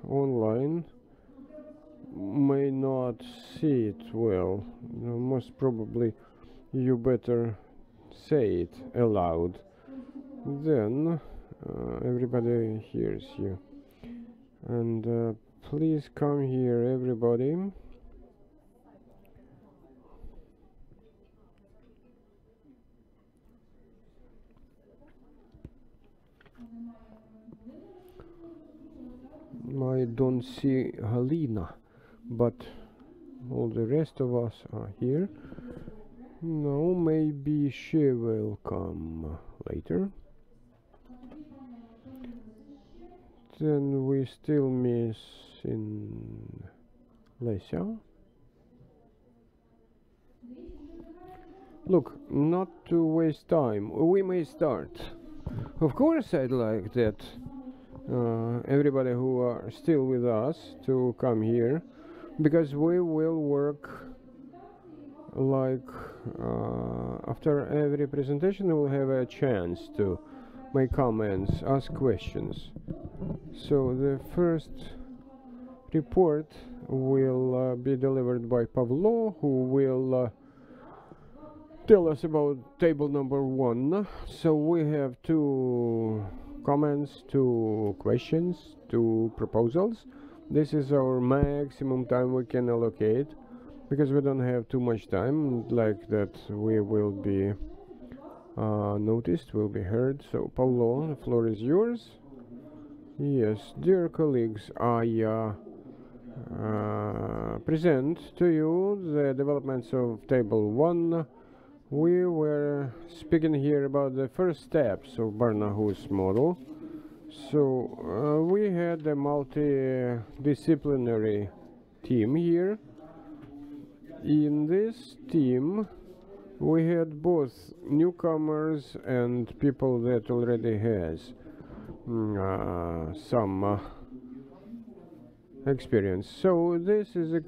online may not see it well. Most probably you better say it aloud, then everybody hears you. And please come here, everybody. I don't see Halina, but all the rest of us are here. No, maybe she will come later. Then we still miss in Lesia. Look, not to waste time, we may start. Of course I'd like that everybody who are still with us to come here, because we will work like after every presentation we'll have a chance to make comments, ask questions. So the first report will be delivered by Pavlo, who will tell us about table number 1. So we have 2 comments, 2 questions, 2 proposals. This is our maximum time we can allocate, because we don't have too much time. Like that we will be noticed, will be heard. So Paulo, the floor is yours. Yes, dear colleagues, I present to you the developments of table 1. We were speaking here about the first steps of Barnahus model. So we had a multidisciplinary team here. In this team we had both newcomers and people that already has some experience. So this is a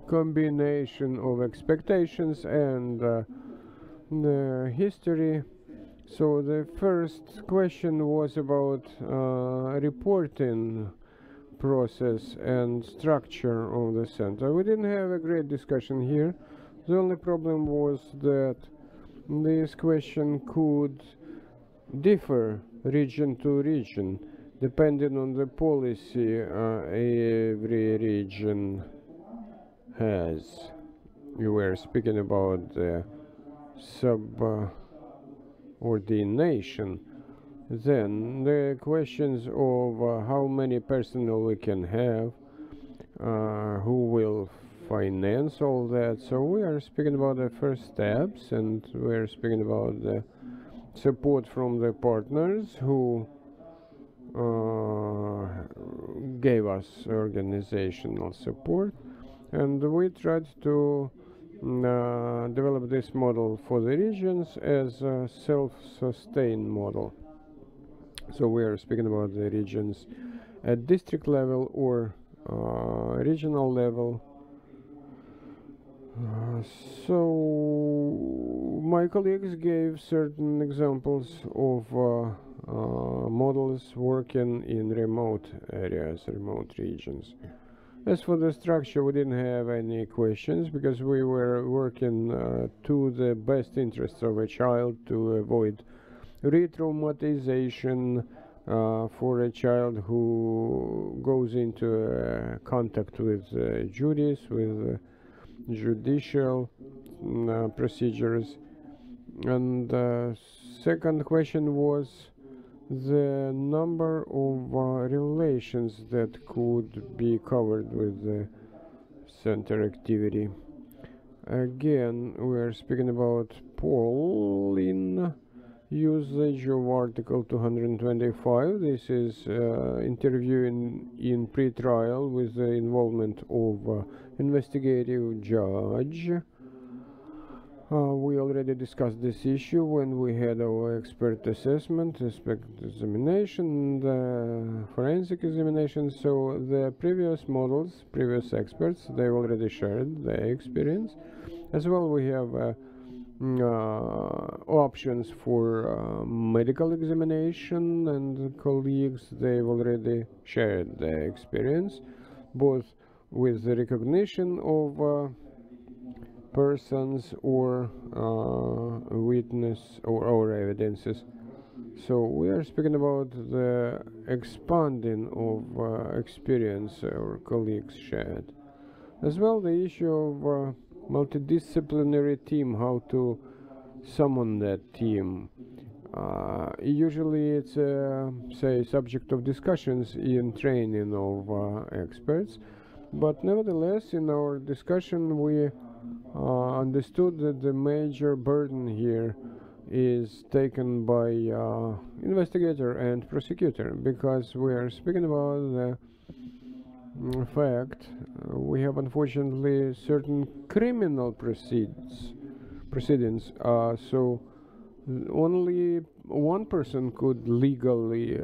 combination of expectations and the history. So the first question was about reporting process and structure of the center. We didn't have a great discussion here. The only problem was that this question could differ region to region, depending on the policy every region has. You were speaking about the subordination. Then the questions of how many personnel we can have, who will finance all that. So we are speaking about the first steps, and we are speaking about the support from the partners who gave us organizational support, and we tried to develop this model for the regions as a self-sustained model. So we are speaking about the regions at district level or regional level. So my colleagues gave certain examples of models working in remote areas, remote regions. As for the structure, we didn't have any questions, because we were working to the best interests of a child, to avoid re-traumatization for a child who goes into contact with juries, with judicial procedures. And second question was the number of relations that could be covered with the center activity. Again, we are speaking about polling usage of Article 225. This is interview in pre-trial with the involvement of investigative judge. We already discussed this issue when we had our expert assessment, expert examination, the forensic examination. So the previous models, previous experts, they already shared their experience. As well, we have options for medical examination, and colleagues, they've already shared their experience, both with the recognition of persons or witness or evidences. So we are speaking about the expanding of experience our colleagues shared. As well, the issue of multidisciplinary team, how to summon that team. Usually it's say subject of discussions in training of experts, but nevertheless in our discussion we understood that the major burden here is taken by investigator and prosecutor, because we are speaking about the fact we have unfortunately certain criminal proceedings, so only one person could legally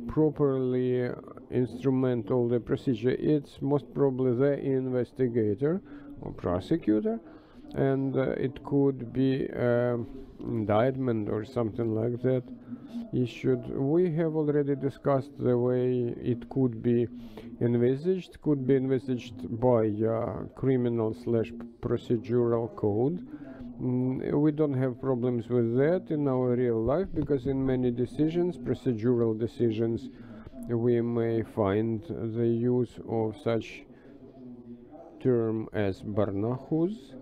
properly instrument all the procedure. It's most probably the investigator or prosecutor, and it could be indictment or something like that issued. We have already discussed the way it could be envisaged. Could be envisaged by criminal / procedural code. We don't have problems with that in our real life, because in many decisions, procedural decisions, we may find the use of such term as Barnahus,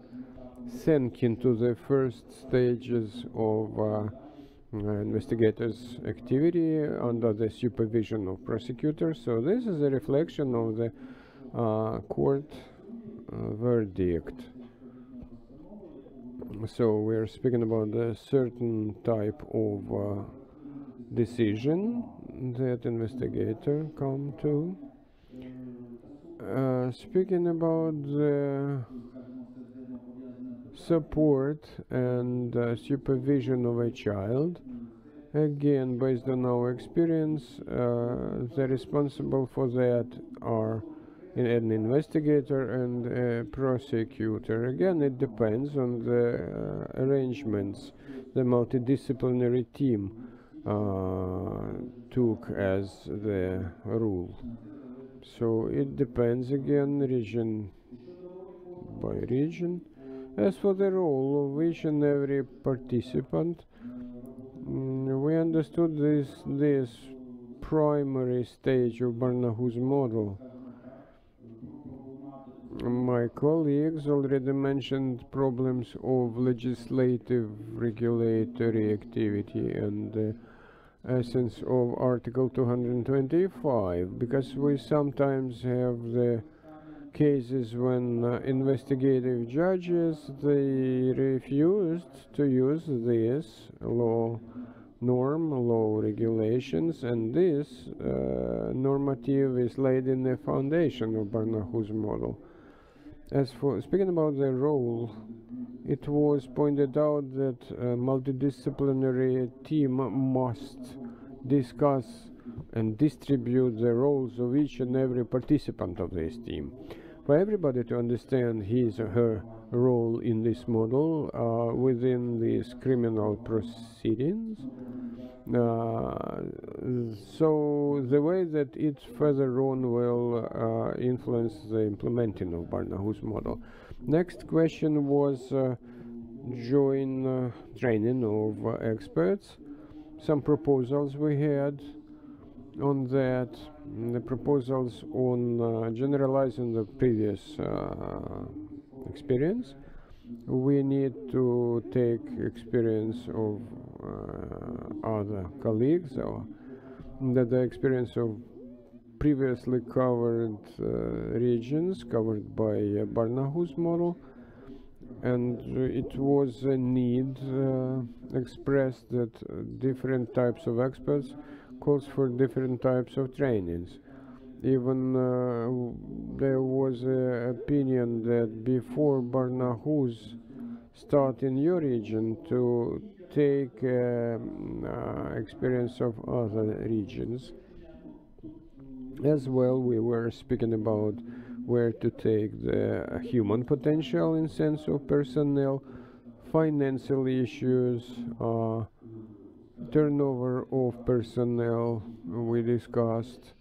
thanking to the first stages of investigators' activity under the supervision of prosecutors. So this is a reflection of the court verdict. So we are speaking about a certain type of decision that investigator come to. Speaking about the support and supervision of a child, again, based on our experience, the responsible for that are an investigator and a prosecutor. Again, it depends on the arrangements the multidisciplinary team took as the rule. So it depends again region by region. As for the role of each and every participant, we understood this primary stage of Barnahus model. My colleagues already mentioned problems of legislative regulatory activity and the essence of Article 225, because we sometimes have the cases when investigative judges, they refused to use this law regulations, and this normative is laid in the foundation of Barnahus model. As for speaking about the role, it was pointed out that a multidisciplinary team must discuss and distribute the roles of each and every participant of this team, for everybody to understand his or her role in this model within these criminal proceedings. So the way that it further on will influence the implementing of Barnahus model. Next question was joint training of experts. Some proposals we had on that, the proposals on generalizing the previous experience. We need to take experience of other colleagues, or that the experience of previously covered regions covered by Barnahus model, and it was a need expressed that different types of experts calls for different types of trainings. Even there was an opinion that before Barnahus start in your region to take experience of other regions. As well, we were speaking about where to take the human potential in sense of personnel financial issues, turnover of personnel we discussed.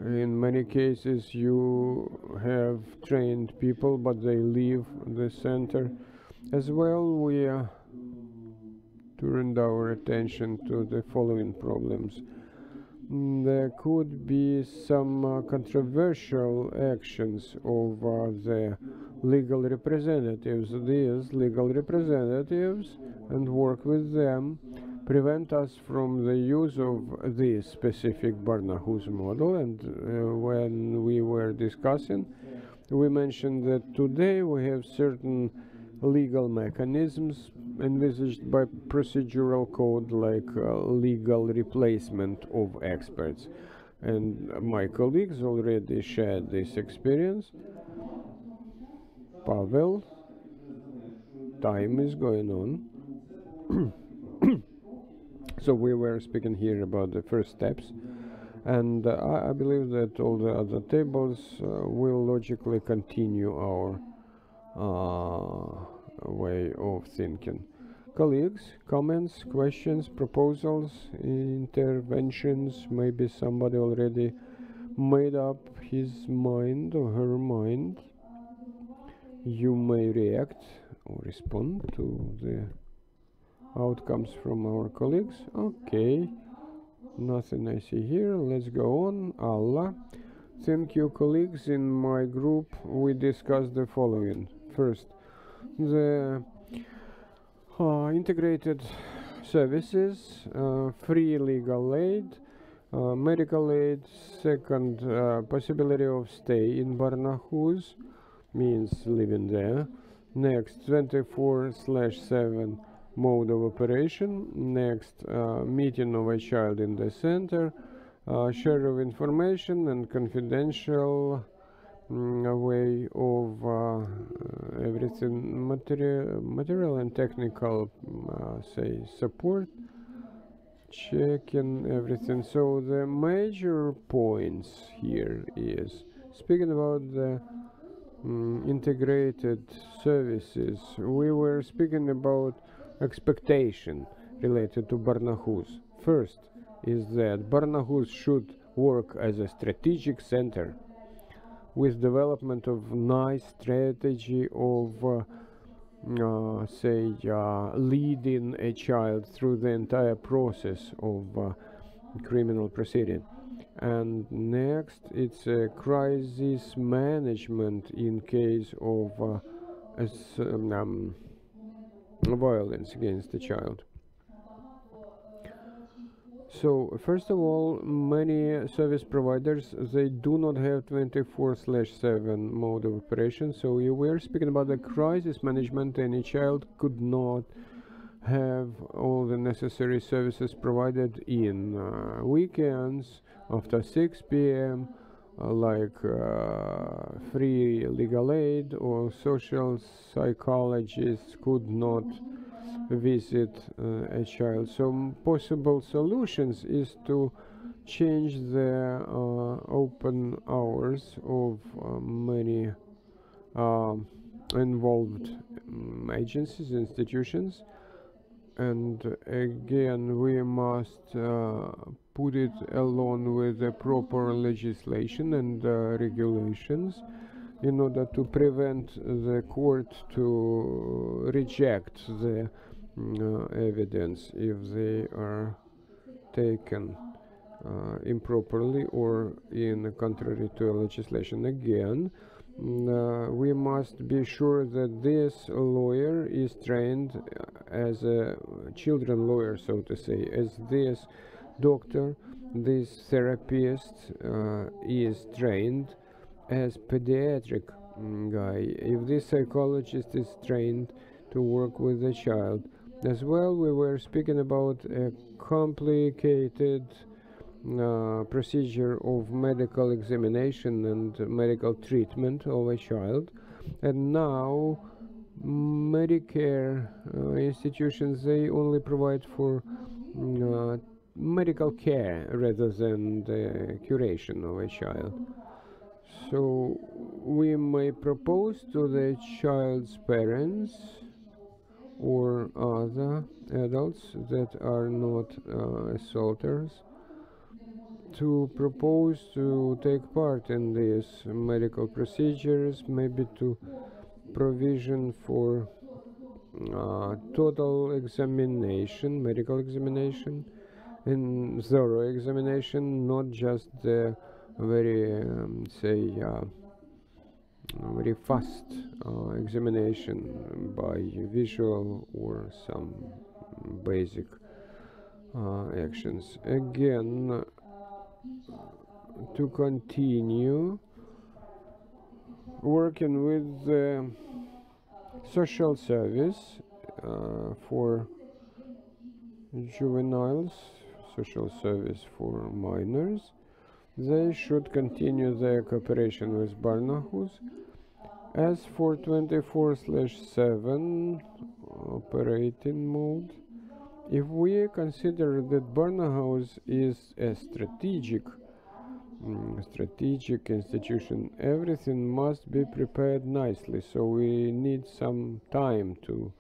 In many cases you have trained people but they leave the center. As well, we turned our attention to the following problems. There could be some controversial actions of the legal representatives. These legal representatives, and work with them, prevent us from the use of this specific Barnahus model. And when we were discussing, we mentioned that today we have certain legal mechanisms envisaged by procedural code, like legal replacement of experts. And my colleagues already shared this experience. Pavel, time is going on. So we were speaking here about the first steps, and I believe that all the other tables will logically continue our way of thinking. Colleagues, comments, questions, proposals, interventions? Maybe somebody already made up his mind or her mind. You may react or respond to the outcomes from our colleagues. Okay, nothing I see here. Let's go on. Allah. Thank you, colleagues. In my group we discussed the following. First, the integrated services, free legal aid, medical aid. Second, possibility of stay in Barnahus, means living there. Next, 24/7 mode of operation. Next, meeting of a child in the center, share of information and confidential way of everything, material and technical, say, support, checking everything. So the major points here is speaking about the integrated services. We were speaking about expectation related to Barnahus. First is that Barnahus should work as a strategic center with development of nice strategy of say leading a child through the entire process of criminal proceeding. And next, it's a crisis management in case of violence against the child. So first of all, many service providers, they do not have 24/7 mode of operation. So we were speaking about the crisis management. Any child could not have all the necessary services provided in weekends after 6 p.m. Like free legal aid, or social psychologists could not visit a child. So possible solutions is to change the open hours of many involved agencies, institutions. And again, we must put it along with the proper legislation and regulations in order to prevent the court to reject the evidence if they are taken improperly or in contrary to legislation. Again, we must be sure that this lawyer is trained as a children lawyer, so to say, as this doctor, this therapist is trained as pediatric guy, if this psychologist is trained to work with the child. As well, we were speaking about a complicated procedure of medical examination and medical treatment of a child. And now Medicare institutions, they only provide for medical care rather than the curation of a child. So we may propose to the child's parents or other adults that are not assaulters to propose to take part in these medical procedures, maybe to provision for total examination, medical examination, and thorough examination, not just the very, very fast examination by visual or some basic actions. Again, to continue working with the social service for juveniles, social service for minors, they should continue their cooperation with Barnahus. As for 24/7 operating mode, if we consider that Barnahus is a strategic institution, everything must be prepared nicely, so we need some time to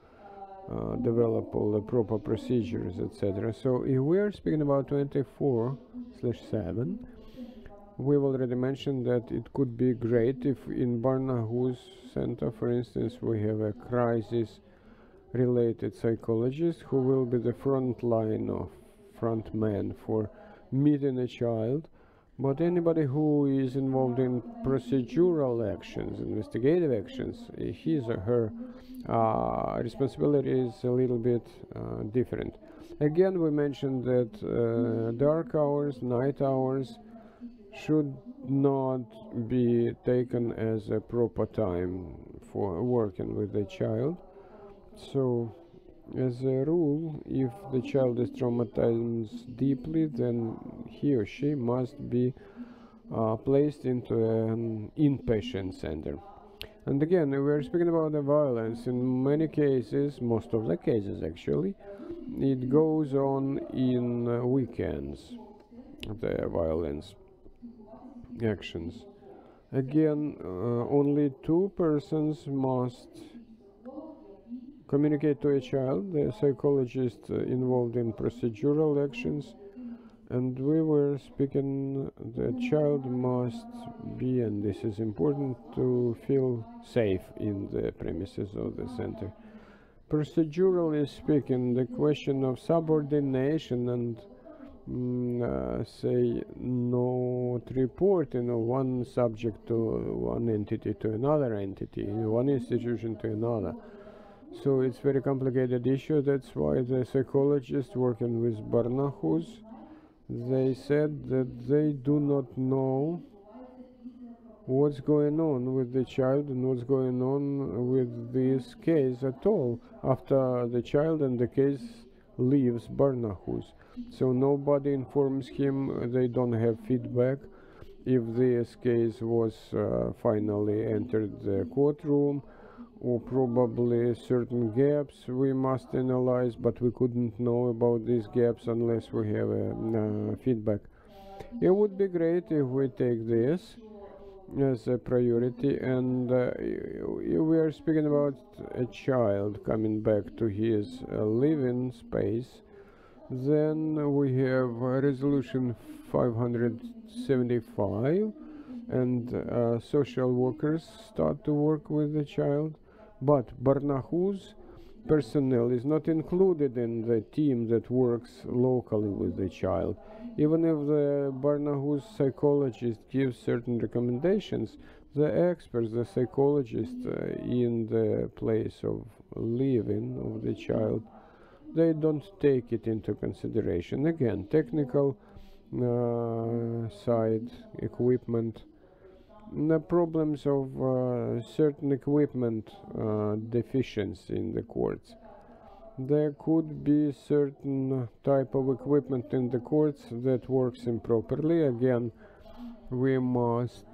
develop all the proper procedures, etc. So if we are speaking about 24/7, we've already mentioned that it could be great if in Barnahus Center, for instance, we have a crisis related psychologist who will be the front man for meeting a child. But anybody who is involved in procedural actions, investigative actions, his or her responsibility is a little bit different. Again, we mentioned that dark hours, night hours should not be taken as a proper time for working with the child. So, as a rule, if the child is traumatized deeply, then he or she must be placed into an inpatient center. And again, we are speaking about the violence. In many cases, most of the cases actually, it goes on in weekends, the violence actions. Again, only two persons must communicate to a child, the psychologist involved in procedural actions, and we were speaking the child must be, and this is important, to feel safe in the premises of the center. Procedurally speaking, the question of subordination and say not reporting of one subject to one entity to another entity, one institution to another. So it's very complicated issue. That's why the psychologists working with Barnahus, they said that they do not know what's going on with the child and what's going on with this case at all after the child and the case leaves Barnahus. So nobody informs him, they don't have feedback if this case was finally entered the courtroom, or probably certain gaps we must analyze, but we couldn't know about these gaps unless we have feedback. It would be great if we take this as a priority, and we are speaking about a child coming back to his living space. Then we have resolution 575, and social workers start to work with the child, but Barnahus personnel is not included in the team that works locally with the child. Even if the Barnahus psychologist gives certain recommendations, the experts, the psychologists in the place of living of the child, they don't take it into consideration. Again, technical side, equipment, the problems of certain equipment deficiency in the courts. There could be certain type of equipment in the courts that works improperly. Again, we must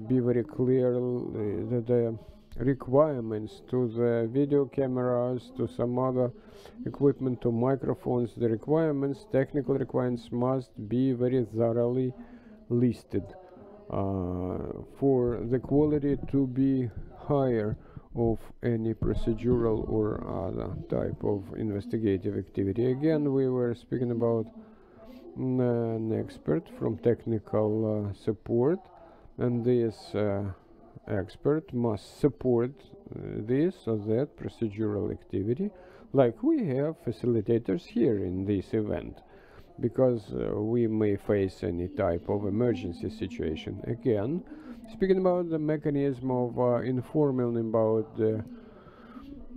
be very clear that the requirements to the video cameras, to some other equipment, to microphones, the requirements, technical requirements must be very thoroughly listed for the quality to be higher of any procedural or other type of investigative activity. Again, we were speaking about an expert from technical support, and this expert must support this or that procedural activity, like we have facilitators here in this event, because we may face any type of emergency situation. Again, speaking about the mechanism of informing about the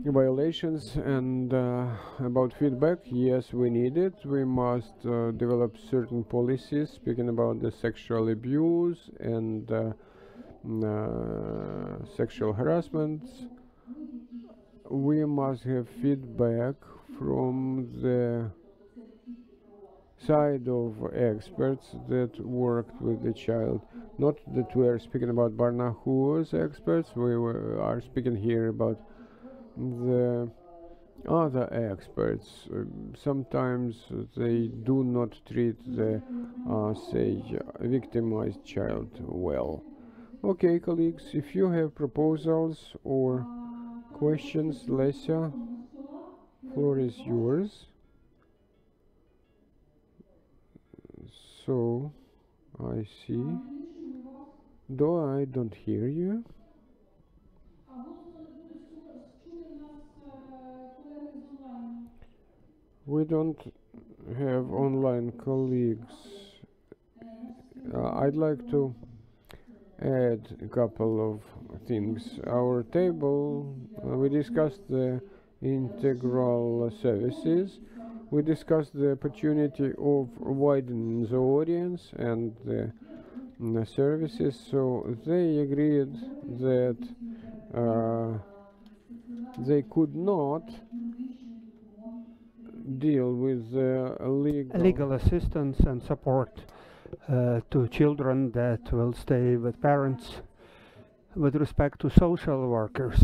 violations and about feedback, yes, we need it. We must develop certain policies speaking about the sexual abuse and sexual harassment. We must have feedback from the side of experts that worked with the child. Not that we are speaking about Barnahus experts, we are speaking here about the other experts. Sometimes they do not treat the, say, victimized child well. Okay, colleagues, if you have proposals or questions, Lesya, floor is yours. So, I see. Though I don't hear you. We don't have online colleagues. I'd like to add a couple of things. Our table, we discussed the integral services. We discussed the opportunity of widening the audience and the services. So they agreed that they could not deal with legal assistance and support to children that will stay with parents with respect to social workers.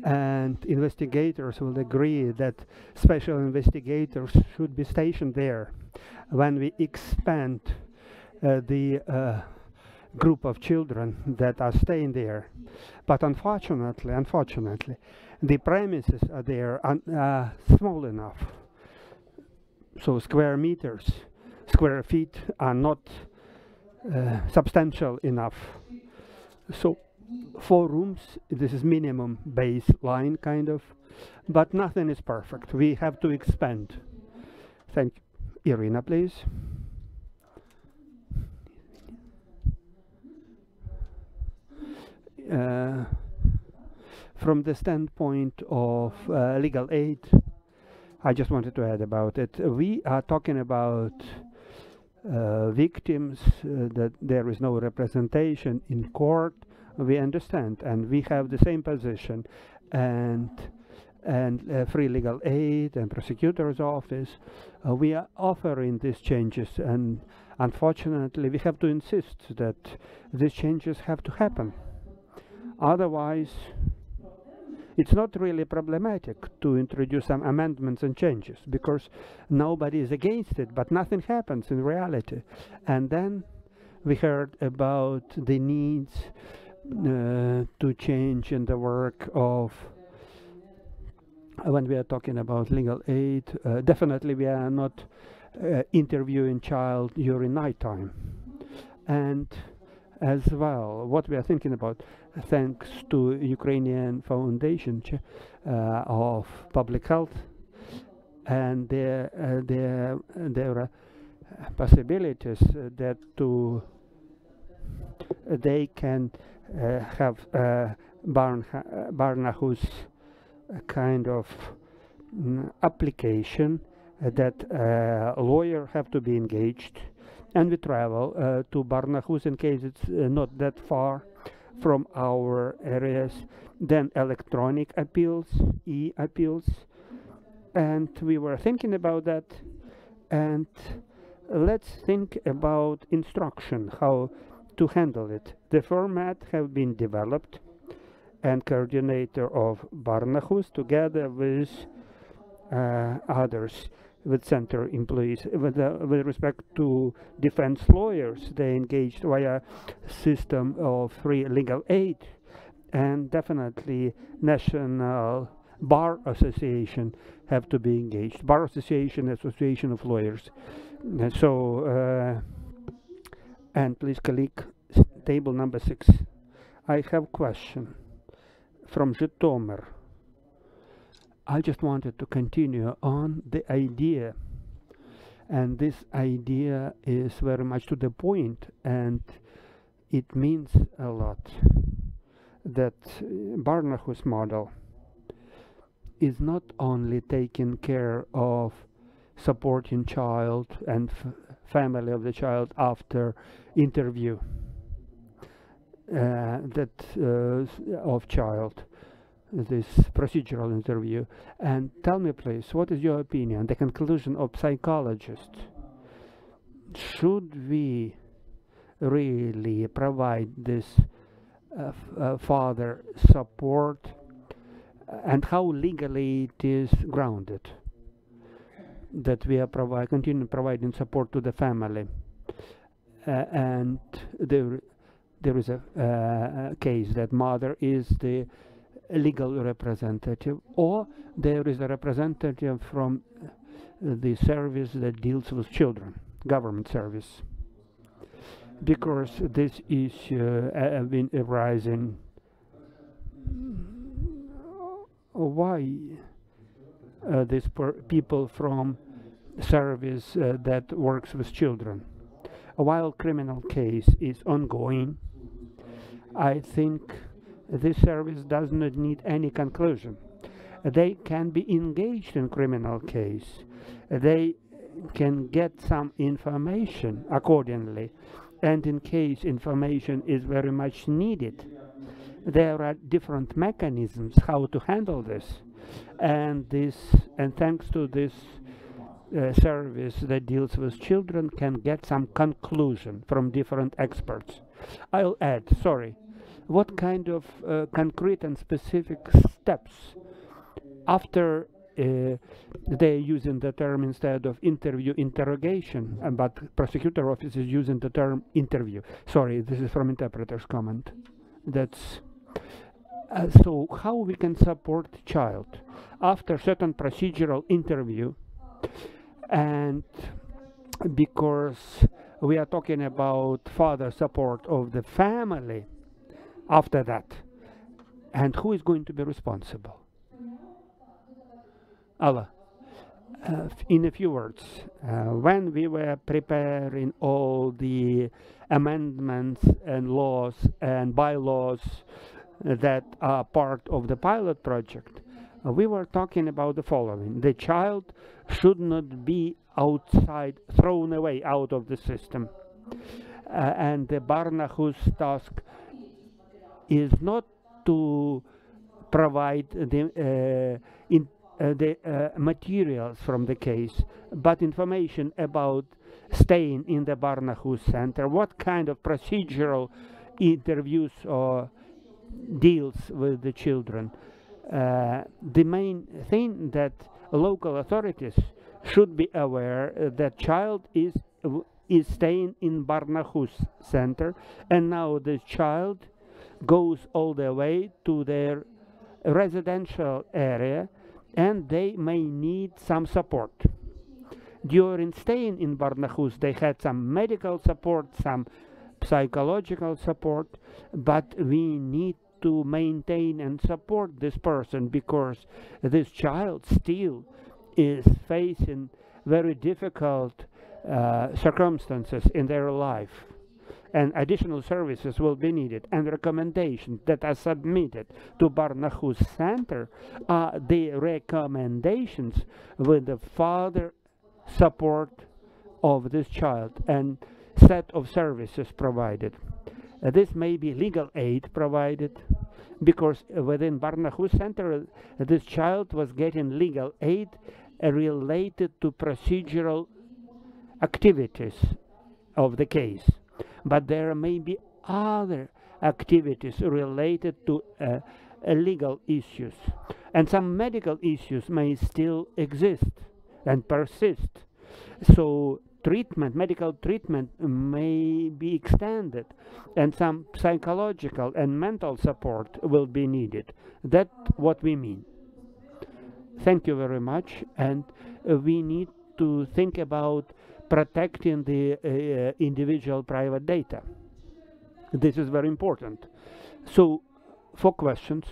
And investigators will agree that special investigators should be stationed there when we expand the group of children that are staying there. But unfortunately, the premises are there small enough. So square feet are not substantial enough. So 4 rooms, this is minimum baseline kind of, but nothing is perfect. We have to expand. Thank you. Irina, please. From the standpoint of legal aid, I just wanted to add about it. We are talking about victims, that there is no representation in court. We understand, and we have the same position, and free legal aid and prosecutor's office. We are offering these changes, and unfortunately, we have to insist that these changes have to happen. Otherwise, it's not really problematic to introduce some amendments and changes, because nobody is against it, but nothing happens in reality. And then we heard about the needs to change in the work of, when we are talking about legal aid, definitely we are not interviewing child during nighttime. And as well, what we are thinking about, thanks to Ukrainian Foundation of Public Health, and there are possibilities that they can have Barnahus kind of application that lawyer have to be engaged, and we travel to Barnahus in case it's not that far from our areas. Then electronic appeals, e-appeals, and we were thinking about that. And let's think about instruction, how to handle it. The format have been developed, and coordinator of Barnahus together with others, with center employees. With respect to defense lawyers, they engaged via system of free legal aid, and definitely National Bar Association have to be engaged. Bar Association of Lawyers. And please click table number 6. I have question from Zhytomyr. I just wanted to continue on the idea, and this idea is very much to the point, and it means a lot that Barnahus model is not only taking care of supporting child and family of the child after interview of child, this procedural interview. And tell me please, what is your opinion, the conclusion of psychologists? Should we really provide this father support, and how legally it is grounded that we are continue providing support to the family? And there is a case that mother is the legal representative, or there is a representative from the service that deals with children, government service, because this issue have been arising. Why these people from service that works with children? While criminal case is ongoing, I think this service does not need any conclusion. They can be engaged in criminal case. They can get some information accordingly, and in case information is very much needed, there are different mechanisms how to handle this, and thanks to this service that deals with children can get some conclusion from different experts. I'll add, sorry, what kind of concrete and specific steps after they're using the term instead of interview, interrogation, but prosecutor office is using the term interview. Sorry, this is from interpreter's comment. That's so how we can support child after certain procedural interview, and because we are talking about father support of the family after that, and who is going to be responsible? Allah. In a few words, when we were preparing all the amendments and laws and bylaws that are part of the pilot project, we were talking about the following: the child should not be outside, thrown away out of the system, and the Barnahus task is not to provide the materials from the case, but information about staying in the Barnahus center, what kind of procedural interviews or deals with the children. The main thing that local authorities should be aware that child is staying in Barnahus center, and now the child goes all the way to their residential area, and they may need some support. During staying in Barnahus, they had some medical support, some psychological support, but we need to maintain and support this person, because this child still is facing very difficult circumstances in their life, and additional services will be needed, and recommendations that are submitted to Barnahus Center are the recommendations with the father support of this child and set of services provided. This may be legal aid provided, because within Barnahus Center this child was getting legal aid related to procedural activities of the case, but there may be other activities related to legal issues, and some medical issues may still exist and persist. So treatment, medical treatment may be extended, and some psychological and mental support will be needed. That's what we mean. Thank you very much, and we need to think about protecting the individual private data. This is very important. So, for questions,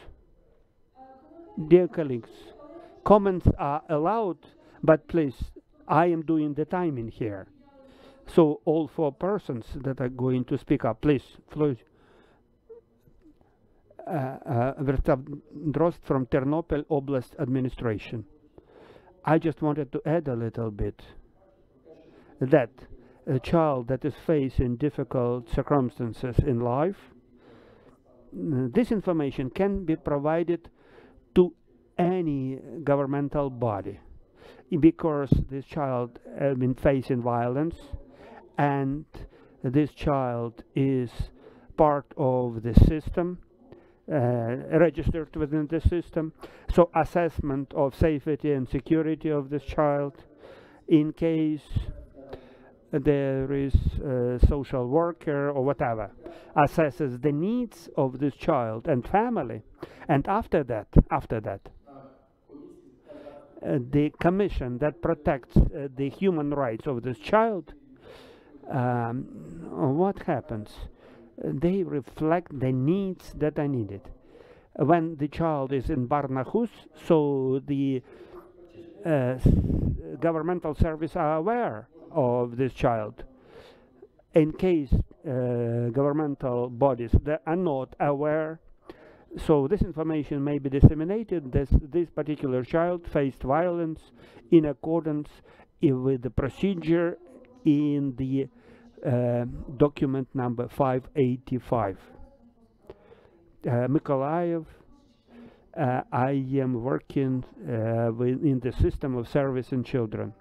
dear colleagues, comments are allowed, but please, I am doing the timing here. So all 4 persons that are going to speak up, please, Floyd. Verstav Drost from Ternopil Oblast Administration. I just wanted to add a little bit that a child that is facing difficult circumstances in life, this information can be provided to any governmental body, because this child has been facing violence and this child is part of the system, registered within the system. So assessment of safety and security of this child, in case there is a social worker or whatever, assesses the needs of this child and family, and after that the commission that protects the human rights of this child, what happens? They reflect the needs that are needed. When the child is in Barnahus, so the governmental services are aware of this child. In case governmental bodies that are not aware, so this information may be disseminated. This particular child faced violence in accordance with the procedure in the document number 585. Mykolaiv, I am working in the system of service in children.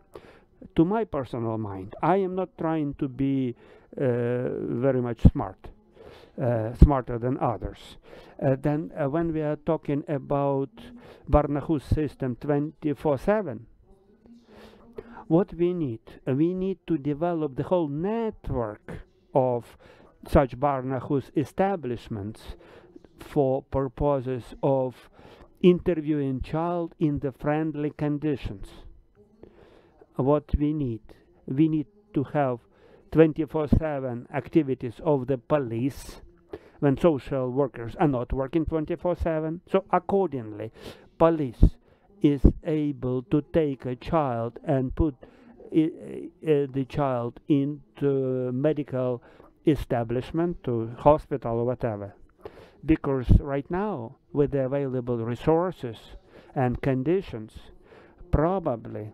To my personal mind, I am not trying to be very much smarter than others. Then when we are talking about Barnahus system 24/7, what we need to develop the whole network of such Barnahus establishments for purposes of interviewing child in the friendly conditions. What we need to have 24/7 activities of the police when social workers are not working 24/7. So accordingly, police is able to take a child and put the child into medical establishment, to hospital or whatever. Because right now, with the available resources and conditions, probably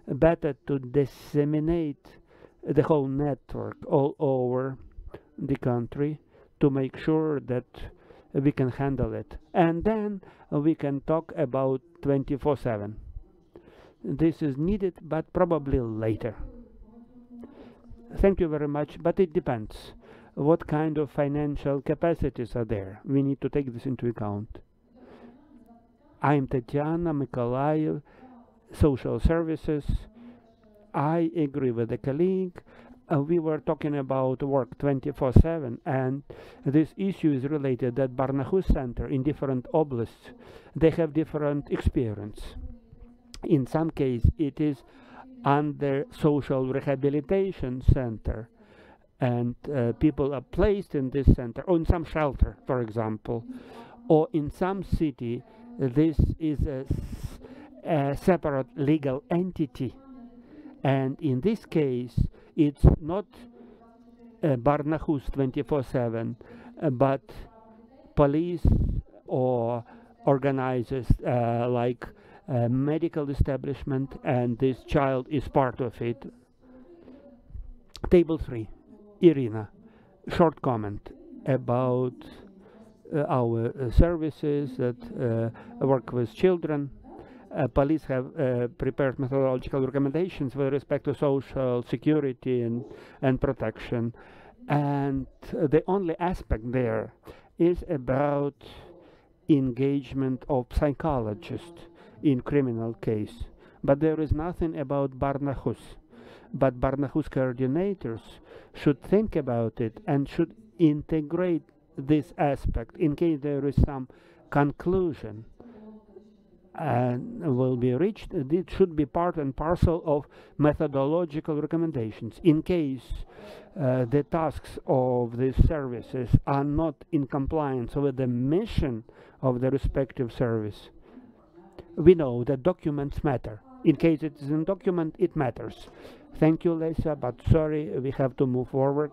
better to disseminate the whole network all over the country to make sure that we can handle it. And then we can talk about 24/7. This is needed, but probably later. Thank you very much, but it depends what kind of financial capacities are there. We need to take this into account. I'm Tatiana Mykolaiv, Social Services. I agree with the colleague. We were talking about work 24/7, and this issue is related that Barnahus Center in different oblasts, they have different experience. In some case, it is under social rehabilitation center, and people are placed in this center, or in some shelter, for example, or in some city, this is a separate legal entity. And in this case, it's not Barnahus 24/7, but police or organizers like a medical establishment, and this child is part of it. Table 3, Irina, short comment about our services that work with children. Police have prepared methodological recommendations with respect to social security and protection. And the only aspect there is about engagement of psychologists in criminal case. But there is nothing about Barnahus. but Barnahus coordinators should think about it and should integrate this aspect in case there is some conclusion and will be reached. It should be part and parcel of methodological recommendations in case the tasks of these services are not in compliance with the mission of the respective service. We know that documents matter. In case it is in document, it matters. Thank you, Lisa, but sorry, we have to move forward.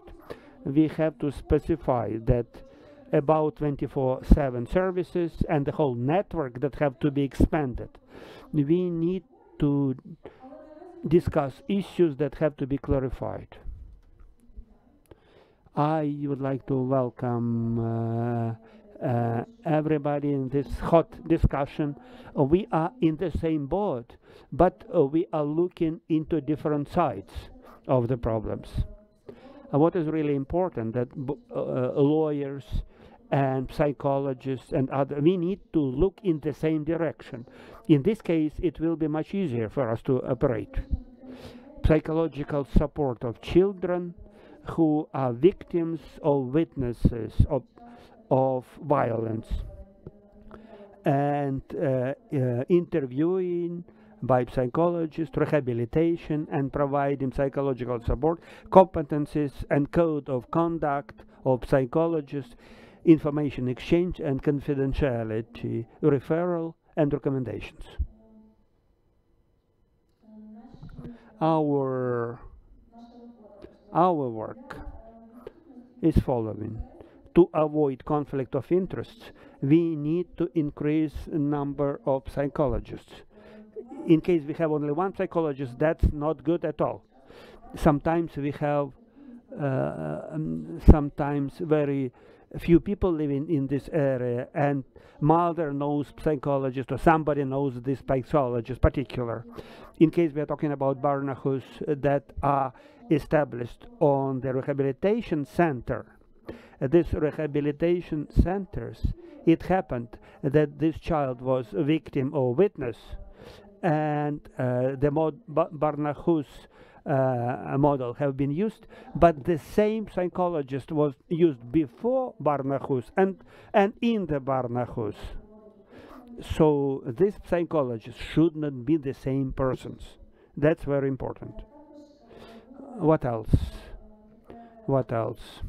We have to specify that about 24/7 services and the whole network that have to be expanded. We need to discuss issues that have to be clarified. I would like to welcome everybody in this hot discussion. We are in the same boat, but we are looking into different sides of the problems. What is really important that lawyers and psychologists and other, we need to look in the same direction. In this case, it will be much easier for us to operate. Psychological support of children who are victims or witnesses of violence, and interviewing by psychologists, rehabilitation, and providing psychological support, competencies and code of conduct of psychologists, information exchange and confidentiality, referral and recommendations. Our work is following. To avoid conflict of interests, we need to increase the number of psychologists. In case we have only one psychologist, that's not good at all. Sometimes we have sometimes very few people living in this area, and mother knows psychologist or somebody knows this psychologist particular. In case we are talking about Barnahus that are established on the rehabilitation center, these rehabilitation centers, it happened that this child was a victim or witness, and the Barnahus model have been used, but the same psychologist was used before Barnahus and in the Barnahus. So these psychologists should not be the same persons. That's very important. What else? What else?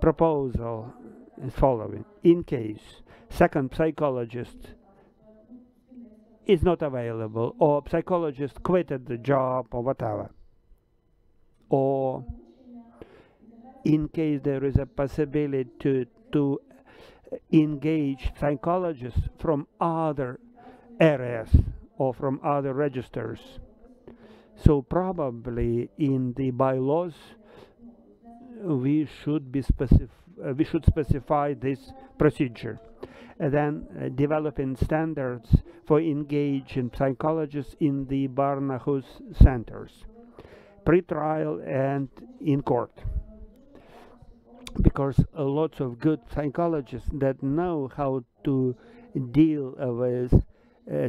Proposal is following. In case second psychologist is not available, or psychologist quitted the job or whatever, or in case there is a possibility to engage psychologists from other areas or from other registers. So probably in the bylaws we should specify this procedure. And then developing standards for engaging psychologists in the Barnahus centers, pre-trial and in court. Because lots of good psychologists that know how to deal with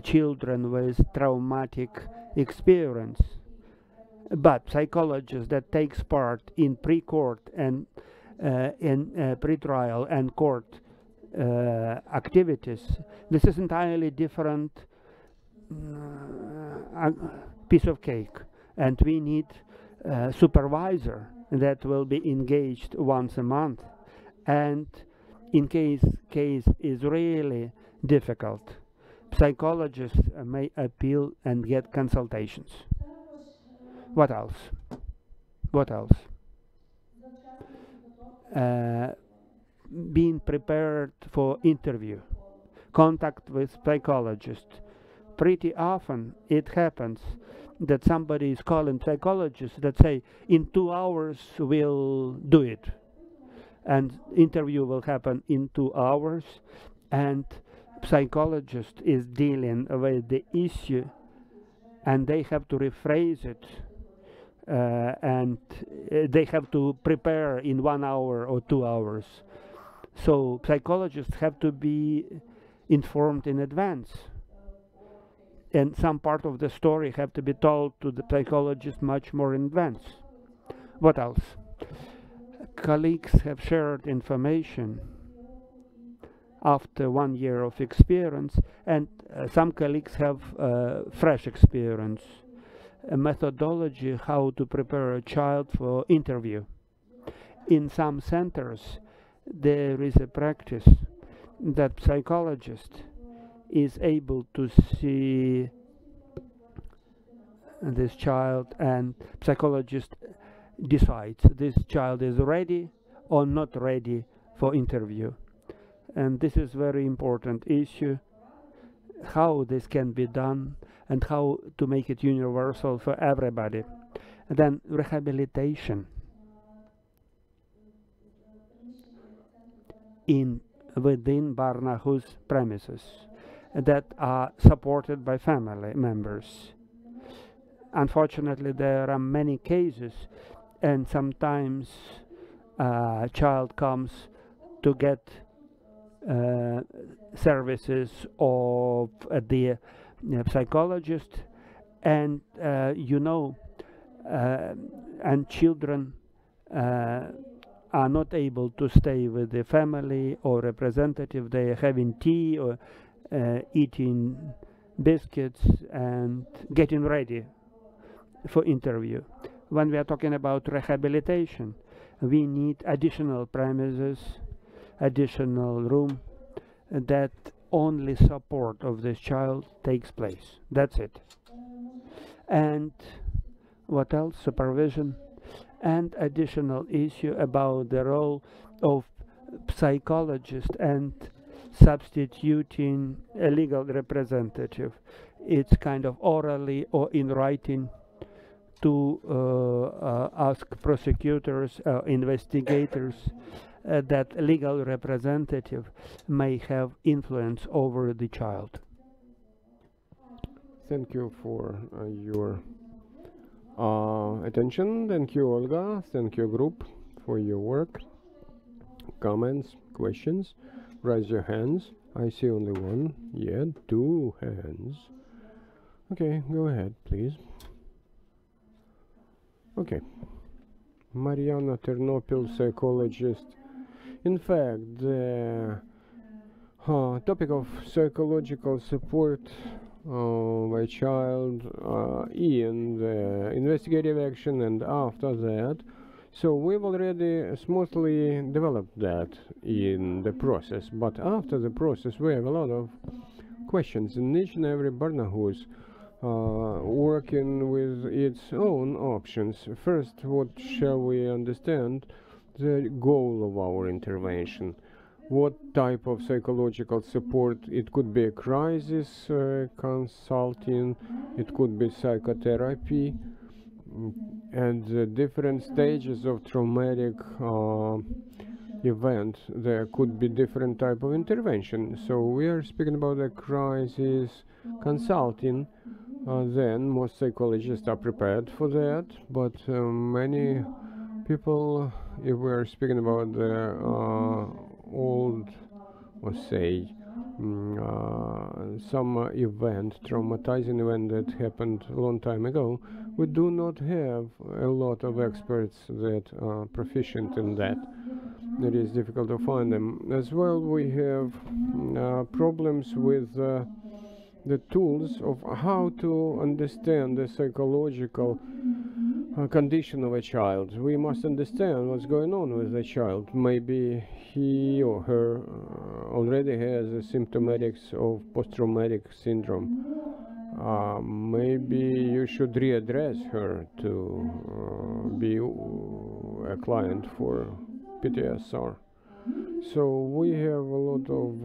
children with traumatic experience, but psychologists that takes part in pre-court and in pre-trial and court activities, this is entirely different piece of cake, and we need a supervisor that will be engaged once a month, and in case is really difficult, psychologists may appeal and get consultations. What else? What else? Being prepared for interview, contact with psychologists. Pretty often it happens that somebody is calling psychologists that say in 2 hours we'll do it, and interview will happen in 2 hours, and psychologist is dealing with the issue and they have to rephrase it, and they have to prepare in 1 hour or 2 hours. So psychologists have to be informed in advance. and some part of the story have to be told to the psychologist much more in advance. What else? Colleagues have shared information after 1 year of experience, and some colleagues have fresh experience. A methodology how to prepare a child for interview. In some centers, there is a practice that psychologist is able to see this child, and psychologist decides this child is ready or not ready for interview. And this is very important issue, how this can be done and how to make it universal for everybody. And then rehabilitation within Barnahus premises that are supported by family members. Unfortunately, there are many cases, and sometimes a child comes to get services of the psychologist, and and children are not able to stay with the family or representative. They are having tea or eating biscuits and getting ready for interview. When we are talking about rehabilitation, we need additional premises, additional room, that only support of this child takes place. That's it. And what else? Supervision and additional issue about the role of psychologist and substituting a legal representative. It's kind of orally or in writing to ask prosecutors, investigators, that legal representative may have influence over the child. Thank you for your attention. Thank you, Olga. Thank you, group, for your work. Comments, questions? Raise your hands. I see only one. Yeah, 2 hands. Okay, go ahead, please. Okay. Mariana Ternopil, psychologist. In fact, the topic of psychological support of a child in the investigative action and after that. So we've already smoothly developed that in the process, but after the process we have a lot of questions, and each and every Barnahus working with its own options. First, what shall we understand the goal of our intervention? What type of psychological support? It could be a crisis consulting, it could be psychotherapy, and the different stages of traumatic event. There could be different type of intervention. So we are speaking about a crisis consulting. Then most psychologists are prepared for that, but many people, if we are speaking about the old, or say some event, traumatizing event that happened a long time ago, we do not have a lot of experts that are proficient in that. It is difficult to find them. As well, we have problems with the tools of how to understand the psychological condition of a child. We must understand what's going on with the child. Maybe he or her already has a symptomatics of post-traumatic syndrome. Maybe you should readdress her to be a client for PTSR. So we have a lot of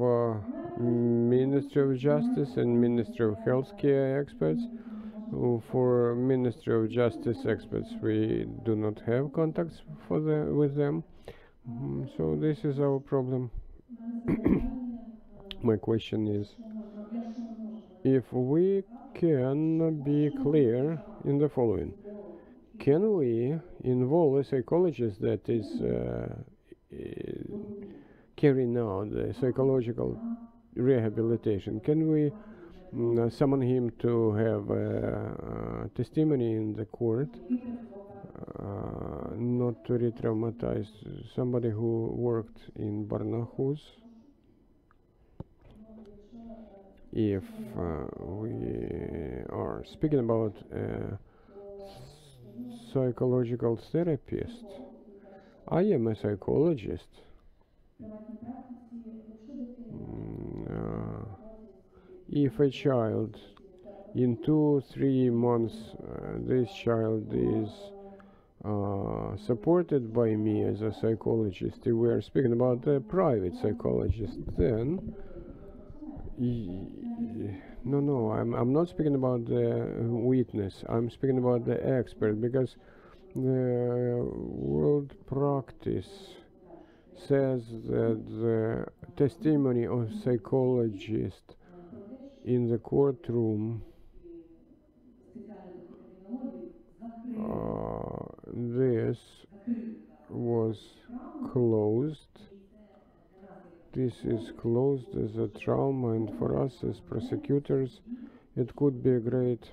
Ministry of Justice and Ministry of Healthcare experts. For Ministry of Justice experts, we do not have contacts with them. So this is our problem. My question is, if we can be clear in the following: can we involve a psychologist that is carrying out the psychological rehabilitation? Can we summon him to have a testimony in the court, not to re-traumatize somebody who worked in Barnahus. If we are speaking about a psychological therapist, I am a psychologist. If a child in 2-3 months, this child is supported by me as a psychologist, if we are speaking about a private psychologist, then no, I'm not speaking about the witness, I'm speaking about the expert, because the world practice says that the testimony of psychologist in the courtroom, this was closed. This is closed as a trauma, and for us as prosecutors, it could be a great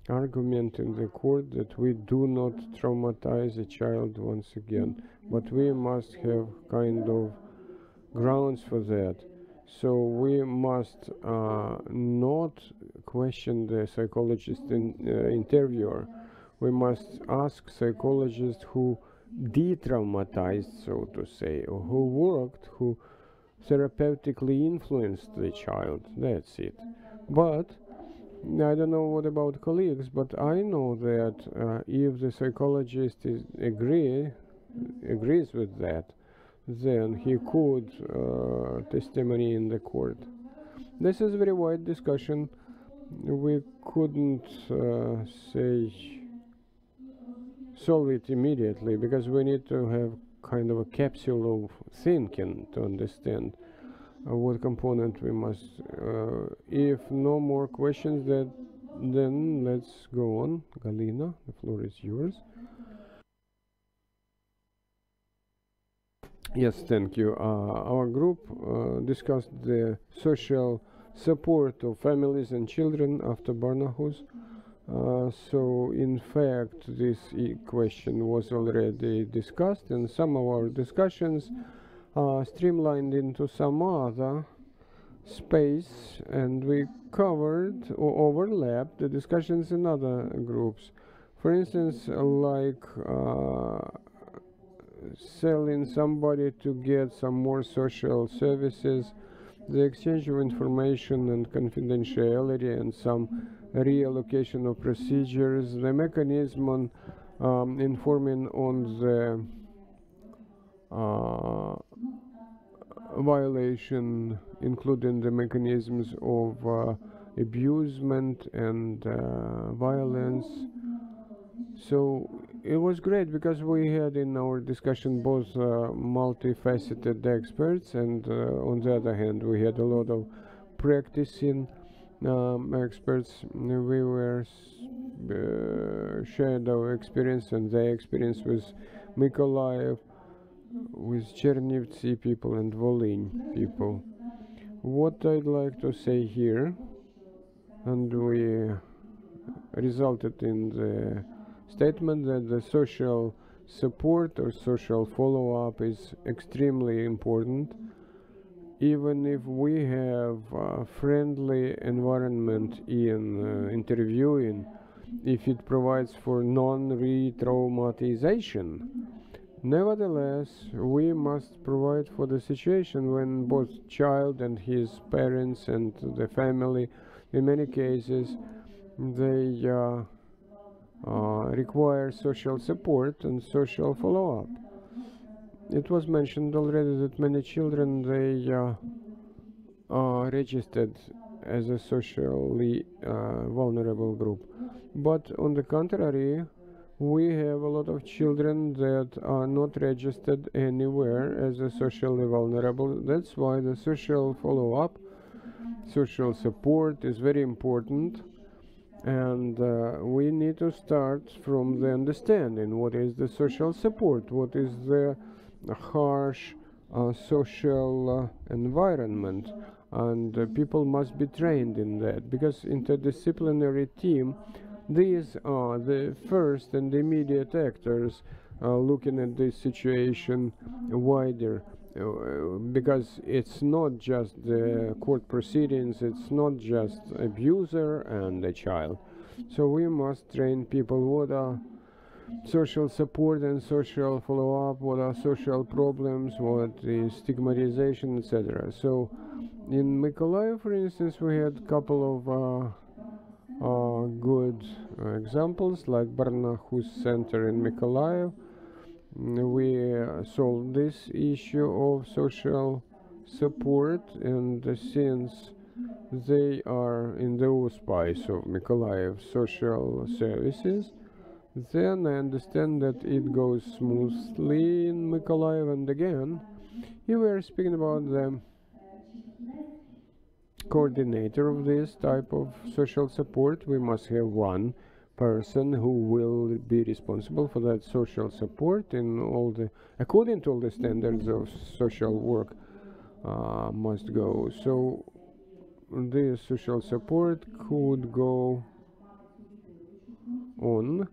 argument in the court that we do not traumatize a child once again, but we must have kind of grounds for that. So we must not question the psychologist interviewer. We must ask psychologists who de-traumatized, so to say, or who worked, who therapeutically influenced the child. That's it. But I don't know what about colleagues, but I know that if the psychologist agrees with that, then he could testimony in the court. This is a very wide discussion. We couldn't solve it immediately, because we need to have kind of a capsule of thinking to understand what component we must. If no more questions, then let's go on. Galina, the floor is yours. Yes, thank you. Our group discussed the social support of families and children after Barnahus. So in fact, this question was already discussed, and some of our discussions streamlined into some other space, and we covered or overlapped the discussions in other groups. For instance, like selling somebody to get some more social services, the exchange of information and confidentiality, and some reallocation of procedures, the mechanism on informing on the violation, including the mechanisms of abusement and violence. So it was great, because we had in our discussion both multifaceted experts, and on the other hand we had a lot of practicing experts. We were shared our experience, and their experience with Mykolaiv, with Chernivtsi people and Volyn people. What I'd like to say here, and we resulted in the statement that the social support or social follow-up is extremely important. Even if we have a friendly environment in interviewing, if it provides for non-re-traumatization, nevertheless, we must provide for the situation when both child and his parents and the family, in many cases, they require social support and social follow-up. It was mentioned already that many children, they are registered as a socially vulnerable group. But on the contrary, we have a lot of children that are not registered anywhere as a socially vulnerable. That's why the social follow-up, social support is very important. And we need to start from the understanding what is the social support, what is the harsh social environment and people must be trained in that, because interdisciplinary team, these are the first and immediate actors looking at this situation wider, because it's not just the court proceedings, it's not just abuser and a child. So we must train people what are social support and social follow-up, what are social problems, what is stigmatization, etc. So in Mykolaiv, for instance, we had a couple of good examples, like Barnahus Center in Mykolaiv. We solved this issue of social support, and since they are in the auspice of Mykolaiv Social Services, then I understand that it goes smoothly in Mykolaiv. And again, here we are speaking about the coordinator of this type of social support. We must have one person who will be responsible for that social support in all the, according to all the standards of social work, must go. So this social support could go on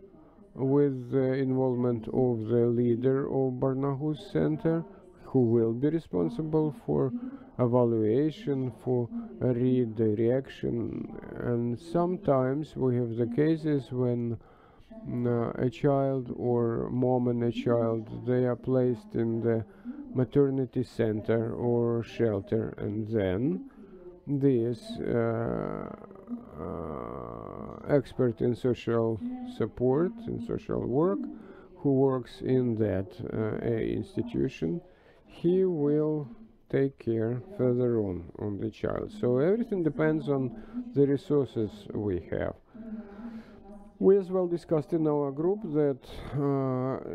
with the involvement of the leader of Barnahus Center, who will be responsible for evaluation, for redirection. And sometimes we have the cases when a child or mom and a child, they are placed in the maternity center or shelter, and then this expert in social support, in social work, who works in that institution, he will take care further on the child. So everything depends on the resources we have. We as well discussed in our group that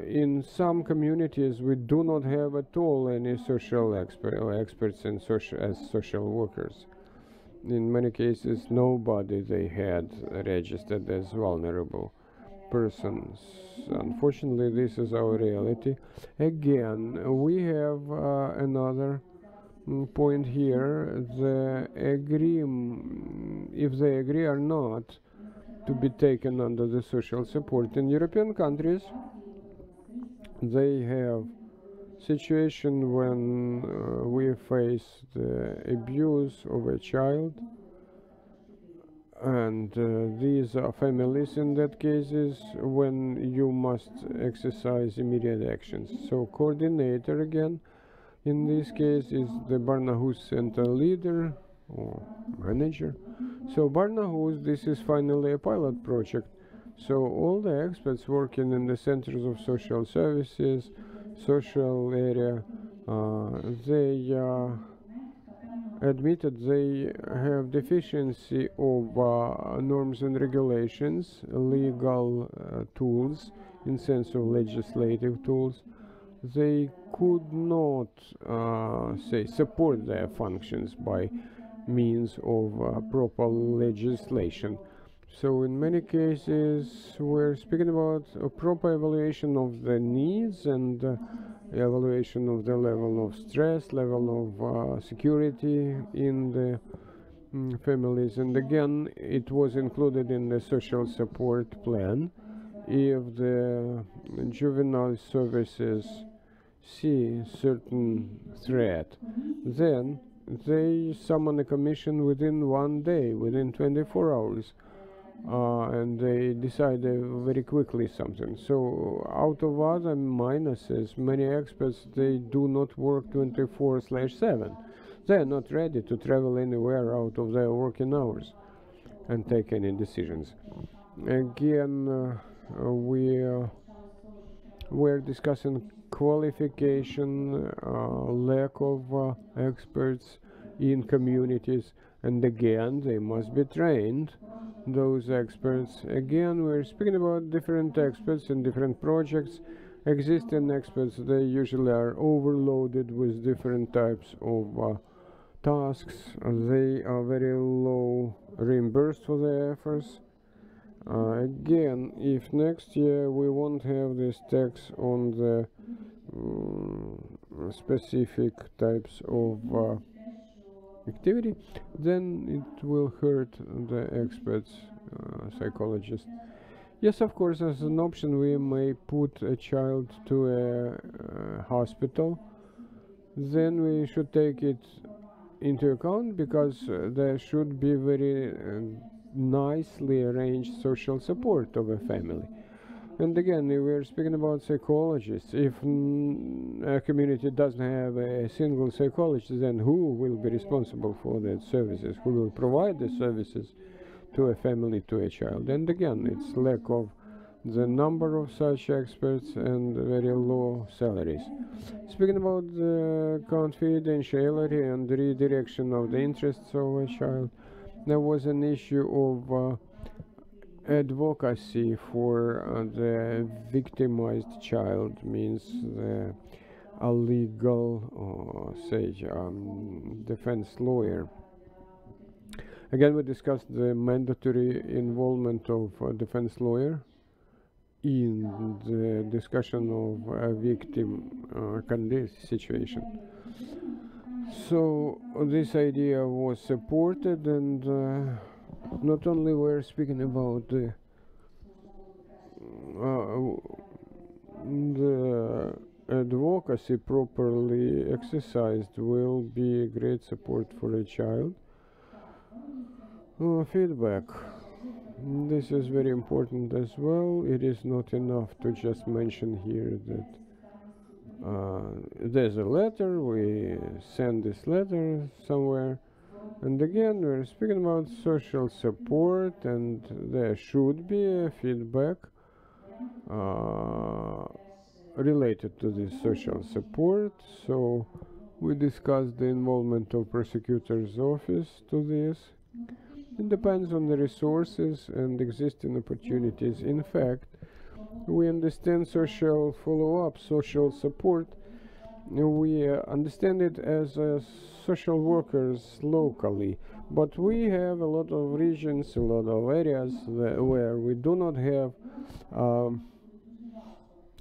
in some communities we do not have at all any social experts in as social workers. In many cases, nobody they had registered as vulnerable persons. Unfortunately, this is our reality. Again, we have another point here. If they agree or not to be taken under the social support. In European countries, they have situation when we face the abuse of a child, and these are families in that cases when you must exercise immediate actions. So coordinator again in this case is the Barnahus Center leader or manager. So Barnahus, this is finally a pilot project. So all the experts working in the centers of social services, social area, they admitted they have deficiency of norms and regulations, legal tools, in sense of legislative tools. They could not say support their functions by means of proper legislation. So in many cases we're speaking about a proper evaluation of the needs and evaluation of the level of stress, level of security in the families. And again, it was included in the social support plan. If the juvenile services see certain threat, then they summon a commission within 1 day, within 24 hours. And they decide very quickly something. So out of other minuses, many experts, they do not work 24/7. They are not ready to travel anywhere out of their working hours and take any decisions. Again, we're discussing qualification, lack of experts in communities, and again they must be trained, those experts. Again, we're speaking about different experts in different projects. Existing experts, they usually are overloaded with different types of tasks. They are very low reimbursed for their efforts. Again, if next year we won't have this tax on the specific types of activity, then it will hurt the experts, psychologists. Yes, of course, as an option, we may put a child to a hospital. Then we should take it into account, because there should be very nicely arranged social support of a family. And again, we're speaking about psychologists. If a community doesn't have a single psychologist, then who will be responsible for that services? Who will provide the services to a family, to a child? And again, it's lack of the number of such experts and very low salaries. Speaking about the confidentiality and redirection of the interests of a child, there was an issue of advocacy for the victimized child, means a legal, defense lawyer. Again, we discussed the mandatory involvement of a defense lawyer in the discussion of a victim situation. So this idea was supported, and not only we're speaking about the advocacy properly exercised will be great support for a child. Feedback. This is very important as well. It is not enough to just mention here that there's a letter, we send this letter somewhere. And again, we're speaking about social support, and there should be a feedback related to this social support. So we discussed the involvement of prosecutor's office to this. It depends on the resources and existing opportunities. In fact, we understand social follow-up, social support. We understand it as social workers locally, but we have a lot of regions, a lot of areas where we do not have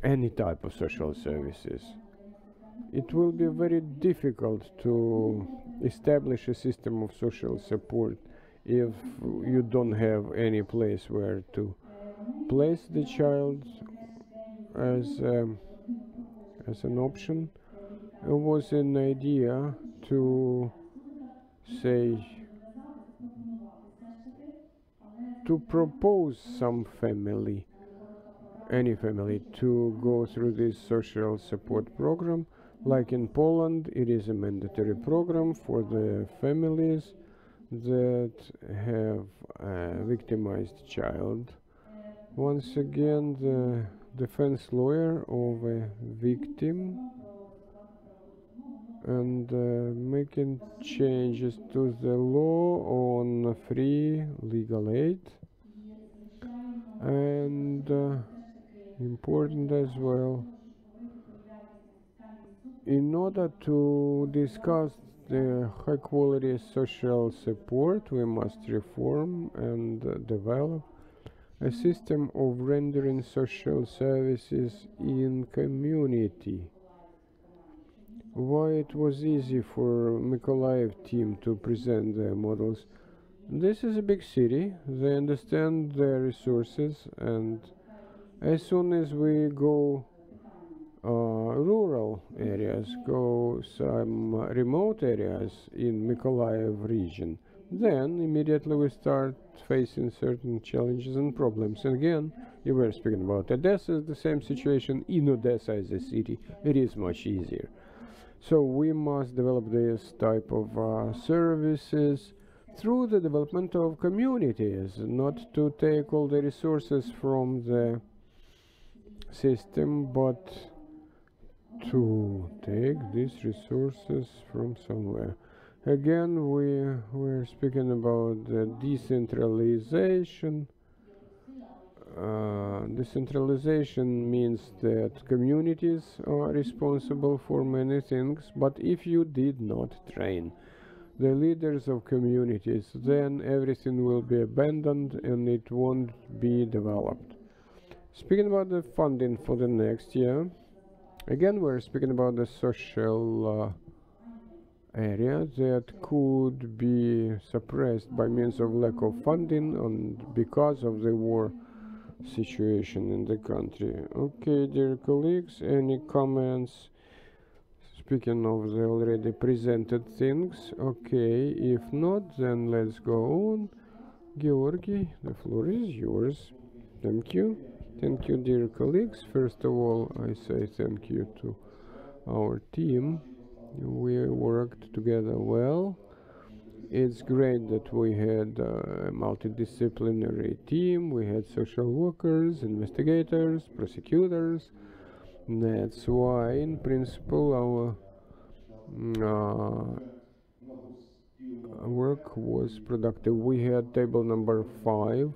any type of social services. It will be very difficult to establish a system of social support if you don't have any place where to place the child as an option. It was an idea to say, to propose some family, any family, to go through this social support program. Like in Poland, it is a mandatory program for the families that have a victimized child. Once again, the defense lawyer of a victim, and making changes to the law on free legal aid, and important as well, in order to discuss the high quality social support, we must reform and develop a system of rendering social services in community. Why it was easy for Mykolaiv team to present their models? This is a big city, they understand their resources, and as soon as we go rural areas, go some remote areas in Mykolaiv region, then immediately we start facing certain challenges and problems. And again, you were speaking about Odessa, the same situation in Odessa as a city. It is much easier. So we must develop this type of services through the development of communities, not to take all the resources from the system, but to take these resources from somewhere. Again, we're speaking about the decentralization. Decentralization means that communities are responsible for many things, but if you did not train the leaders of communities, then everything will be abandoned and it won't be developed. Speaking about the funding for the next year, again we're speaking about the social area that could be suppressed by means of lack of funding and because of the war situation in the country. Okay, dear colleagues, any comments? Speaking of the already presented things, okay, if not, then let's go on. Georgi, the floor is yours. Thank you. Thank you, dear colleagues. First of all, I say thank you to our team. We worked together well. It's great that we had a multidisciplinary team. We had social workers, investigators, prosecutors. That's why, in principle, our work was productive. We had table number 5.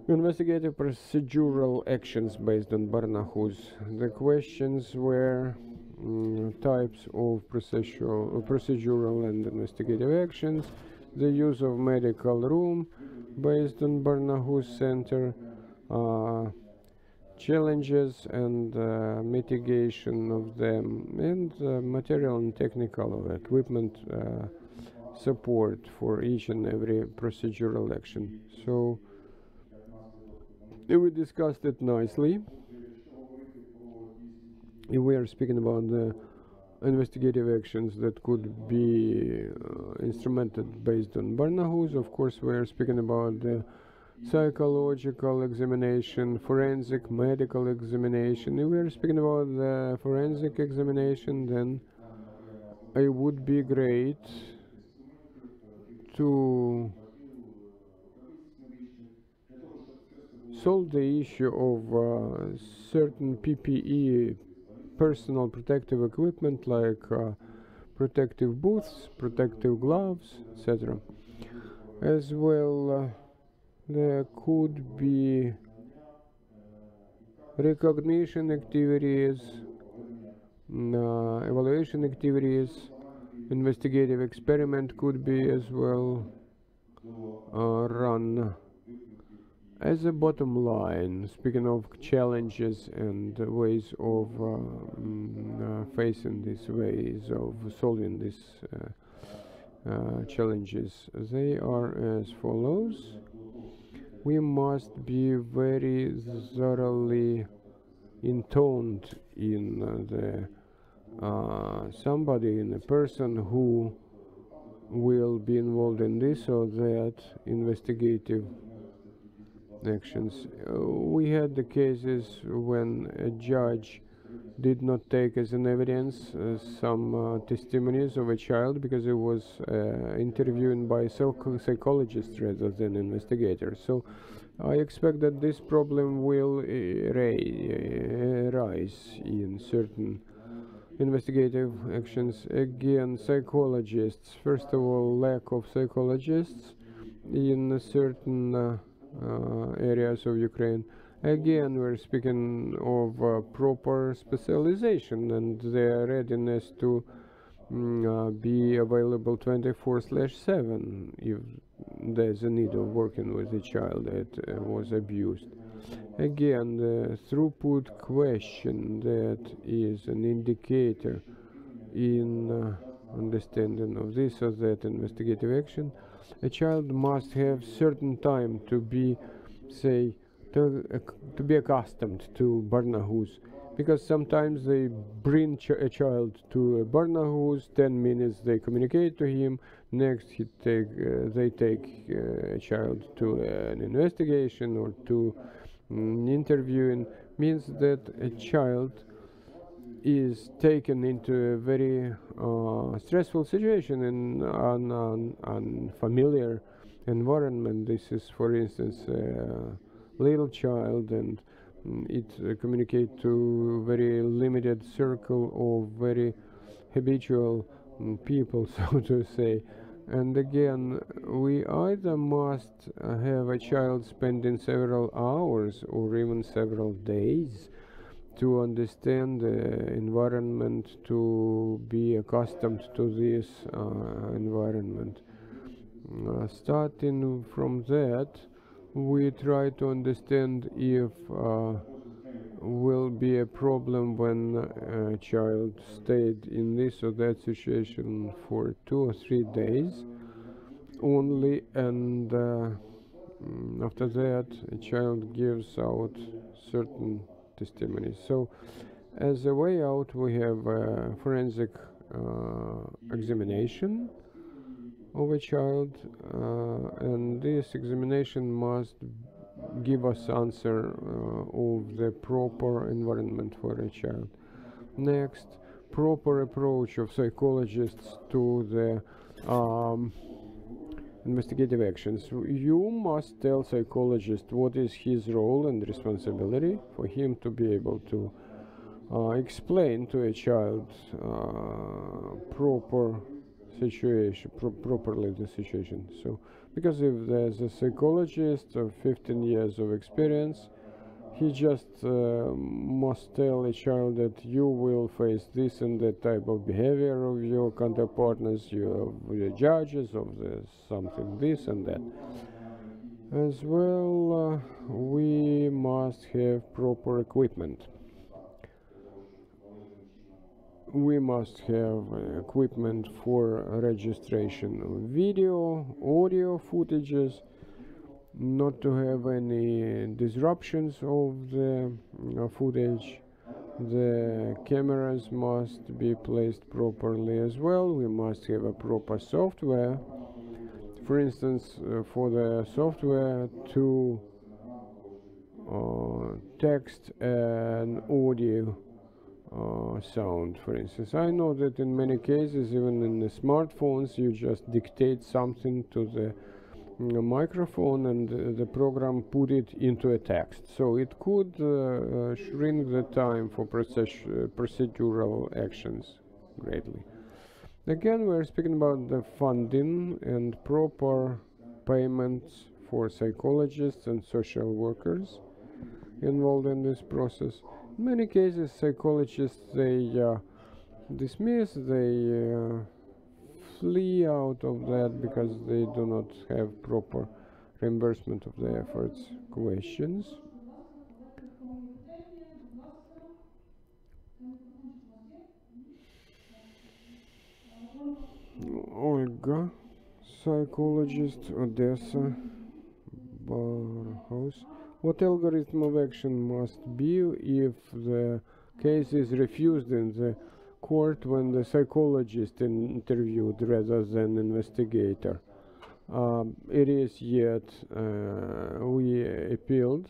Investigative procedural actions based on Barnahus. The questions were types of procedural and investigative actions, the use of medical room based on Barnahus Center, challenges and mitigation of them, and material and technical equipment support for each and every procedural action. So we discussed it nicely. We are speaking about the investigative actions that could be instrumented based on Barnahus. Of course, we are speaking about the psychological examination, forensic medical examination. If we are speaking about the forensic examination, then it would be great to solve the issue of certain PPE, personal protective equipment, like protective boots, protective gloves, etc. As well, there could be recognition activities, evaluation activities, investigative experiment could be as well run. As a bottom line, speaking of challenges and ways of facing these ways of solving these challenges, they are as follows. We must be very thoroughly intoned in the somebody, in a person who will be involved in this or that investigative actions. We had the cases when a judge did not take as an evidence some testimonies of a child because it was interviewed by psychologists rather than investigators. So I expect that this problem will rise in certain investigative actions. Again, psychologists. First of all, lack of psychologists in certain areas of Ukraine. Again, we're speaking of proper specialization and their readiness to be available 24/7 if there's a need of working with a child that was abused. Again, the throughput question that is an indicator in understanding of this or that investigative action. A child must have certain time to be, say, to be accustomed to Barnahus, because sometimes they bring a child to a Barnahus, 10 minutes they communicate to him, next they take a child to an investigation or to interviewing. Means that a child is taken into a very stressful situation in an unfamiliar environment. This is, for instance, a little child, and it communicates to very limited circle of very habitual people, so to say. And again, we either must have a child spending several hours or even several days to understand the environment, to be accustomed to this environment. Starting from that, we try to understand if will be a problem when a child stayed in this or that situation for 2 or 3 days only, and after that a child gives out certain testimonies. So as a way out, we have a forensic examination of a child, and this examination must give us answer of the proper environment for a child. Next, proper approach of psychologists to the investigative actions. You must tell psychologist what is his role and responsibility for him to be able to explain to a child properly the situation. So, because if there's a psychologist of 15 years of experience, he just must tell a child that you will face this and that type of behavior of your counterpartners, of the judges, of the something this and that. As well, we must have proper equipment. We must have equipment for registration of video, audio footages, not to have any disruptions of the footage. The cameras must be placed properly as well. We must have a proper software. For instance, for the software to text and audio sound, for instance. I know that in many cases, even in the smartphones, you just dictate something to the microphone and the program put it into a text. So it could shrink the time for procedural actions greatly. Again, we're speaking about the funding and proper payments for psychologists and social workers involved in this process. In many cases, psychologists, they dismiss, they flee out of that because they do not have proper reimbursement of their efforts. Questions? Olga, psychologist, Odessa, Barnahus. What algorithm of action must be if the case is refused in the court when the psychologist interviewed rather than investigator? It is yet we appealed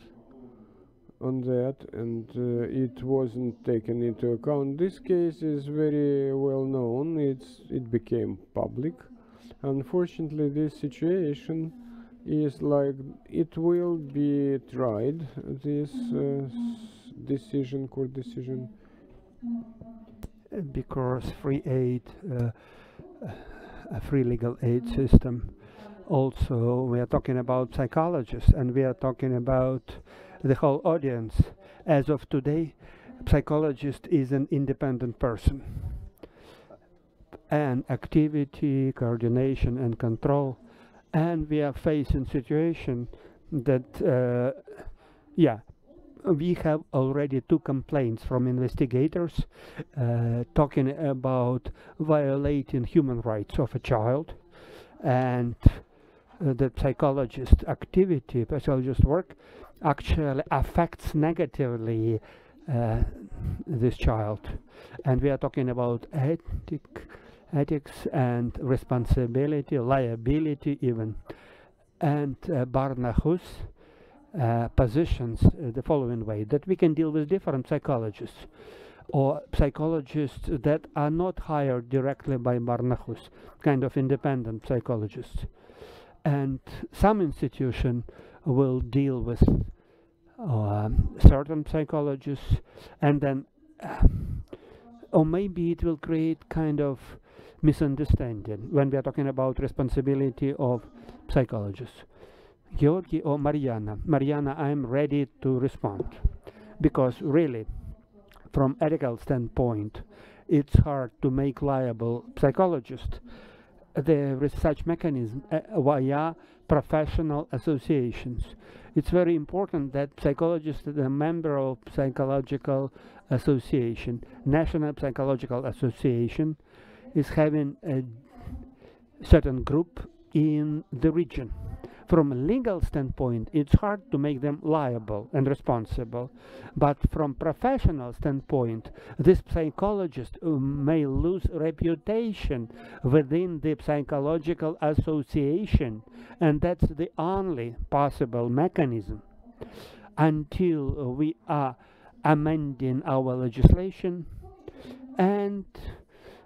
on that, and it wasn't taken into account. This case is very well known. It became public. Unfortunately, this situation is like it will be tried, this court decision, because free legal aid system. Also, we are talking about psychologists, and we are talking about the whole audience. As of today, psychologist is an independent person, and activity, coordination, and control. And we are facing situation that, we have already 2 complaints from investigators talking about violating human rights of a child, and the psychologist activity, psychologist work, actually affects negatively this child. And we are talking about ethics and responsibility, liability even. And Barnahus positions the following way, that we can deal with different psychologists, or psychologists that are not hired directly by Barnahus, kind of independent psychologists. And some institution will deal with certain psychologists, and then or maybe it will create kind of misunderstanding when we are talking about responsibility of psychologists. Georgi or Mariana? Mariana, I'm ready to respond, because really, from ethical standpoint, it's hard to make liable psychologists. There is such mechanism via professional associations. It's very important that psychologists, the member of psychological association, National Psychological Association, is having a certain group in the region. From a legal standpoint, it's hard to make them liable and responsible, but from professional standpoint, this psychologist may lose reputation within the psychological association, and that's the only possible mechanism until we are amending our legislation. And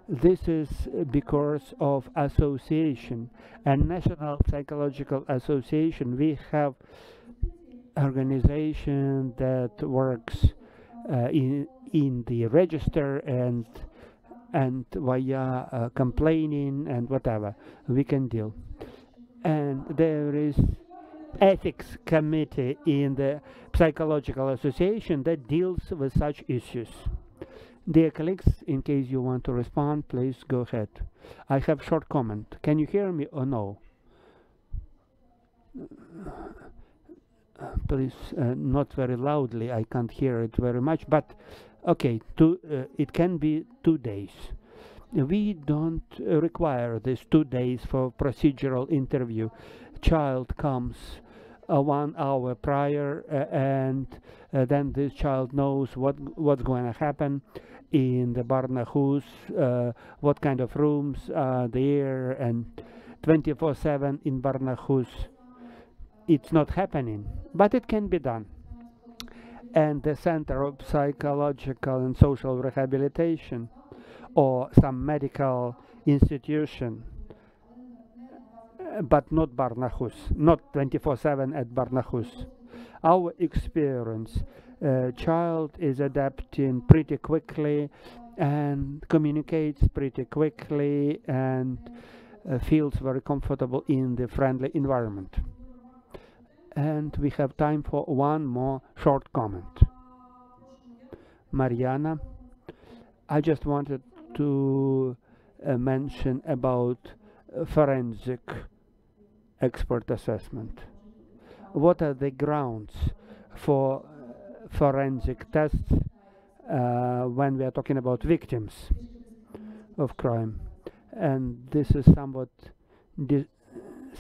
this is because of association and National Psychological Association. We have organization that works in the register and via complaining and whatever we can deal. And there is ethics committee in the Psychological Association that deals with such issues. Dear colleagues, in case you want to respond, please go ahead. I have short comment. Can you hear me or no? Please, not very loudly. I can't hear it very much, but okay, it can be 2 days. We don't require this 2 days for procedural interview. Child comes 1 hour prior, and then this child knows what's going to happen in the Barnahus, what kind of rooms are there, and 24/7 in Barnahus. It's not happening, but it can be done. And the Center of Psychological and Social Rehabilitation or some medical institution, but not Barnahus, not 24/7 at Barnahus. Our experience, child is adapting pretty quickly and communicates pretty quickly and feels very comfortable in the friendly environment. And we have time for one more short comment. Mariana, I just wanted to mention about forensic expert assessment. What are the grounds for forensic tests when we are talking about victims of crime? And this is somewhat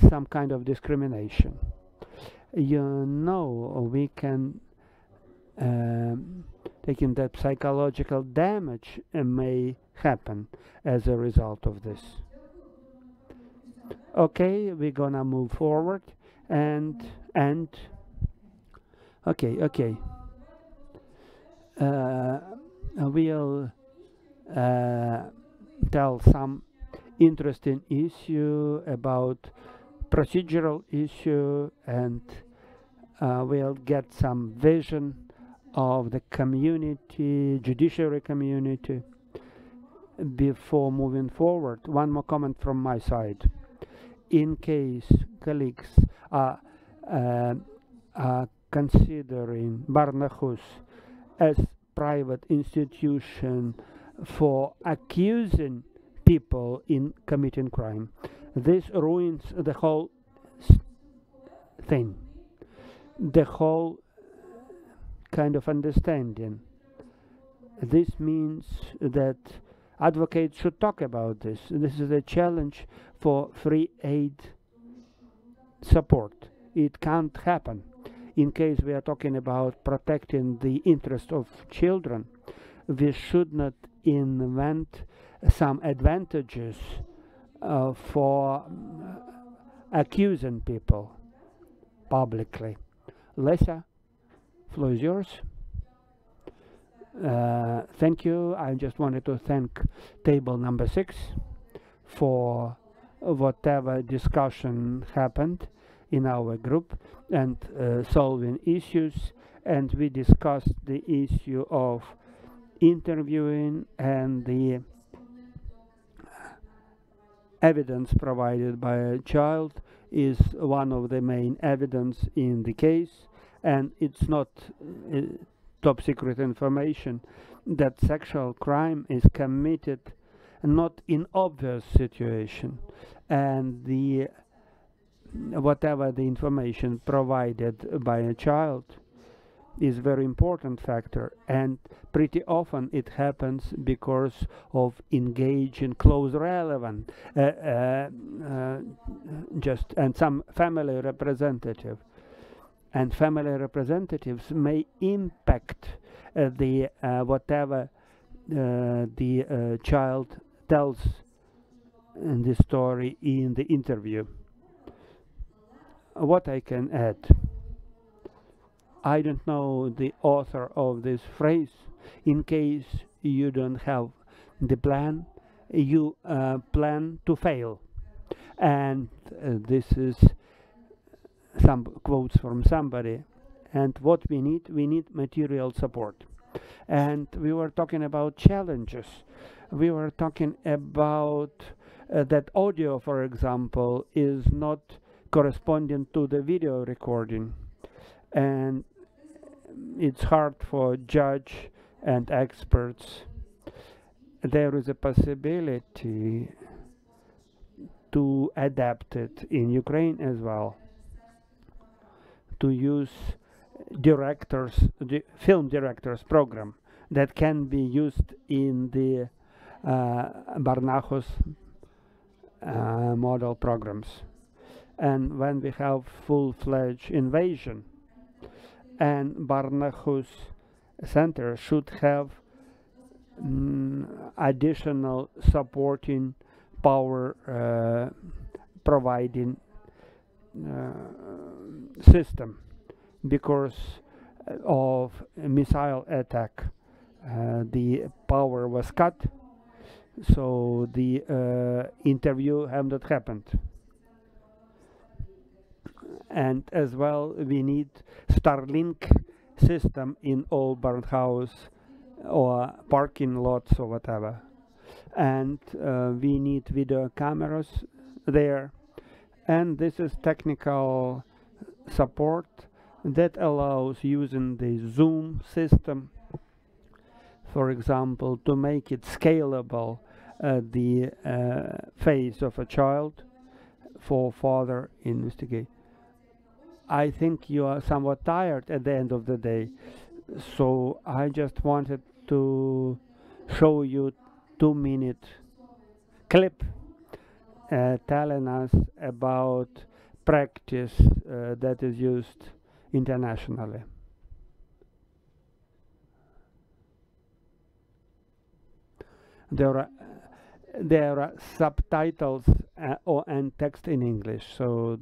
some kind of discrimination. You know, we can take in that psychological damage may happen as a result of this. Okay, we're gonna move forward and okay. We'll tell some interesting issue about procedural issue, and we'll get some vision of the community, judiciary community, before moving forward. One more comment from my side. In case colleagues are considering Barnahus as private institution for accusing people in committing crime, this ruins the whole thing, the whole kind of understanding. This means that advocates should talk about this. This is a challenge for free aid support. It can't happen. In case we are talking about protecting the interest of children, we should not invent some advantages for accusing people publicly. Lesa, floor is yours. Thank you. I just wanted to thank table number 6 for whatever discussion happened in our group and solving issues, and we discussed the issue of interviewing, and the evidence provided by a child is one of the main evidence in the case, and it's not top secret information that sexual crime is committed not in obvious situation, and the whatever the information provided by a child is very important factor, and pretty often it happens because of engage in close relevant just and some family representative, and family representatives may impact the whatever the child tells in the story in the interview. What I can add, I don't know the author of this phrase. In case you don't have the plan, you plan to fail. And this is some quotes from somebody. And what we need material support. And we were talking about challenges. We were talking about that audio, for example, is not corresponding to the video recording. And it's hard for judge and experts. There is a possibility to adapt it in Ukraine as well, to use film directors program that can be used in the Barnahus model programs. And when we have full-fledged invasion, and Barnahus Center should have additional supporting power providing system, because of a missile attack the power was cut, so the interview have not happened. And as well, we need Starlink system in all Barnahus or parking lots or whatever. And we need video cameras there. And this is technical support that allows using the Zoom system, for example, to make it scalable, the face of a child for further investigation. I think you are somewhat tired at the end of the day, so I just wanted to show you 2-minute clip telling us about practice that is used internationally. There are subtitles and text in English, so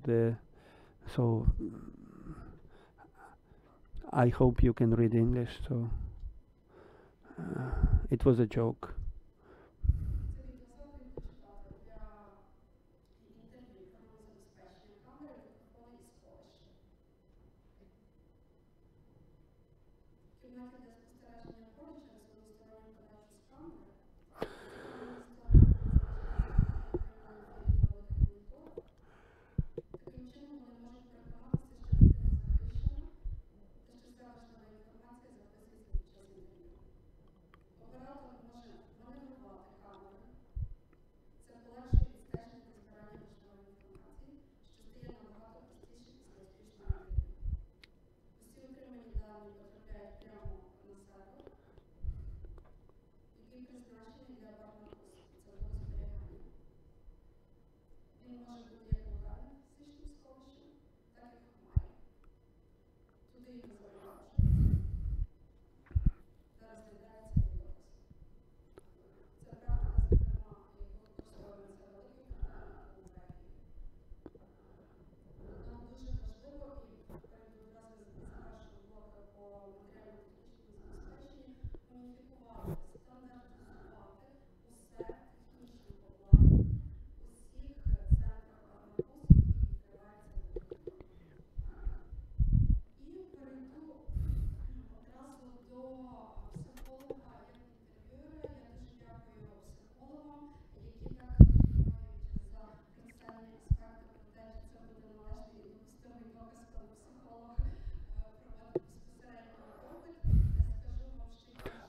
I hope you can read English. So it was a joke.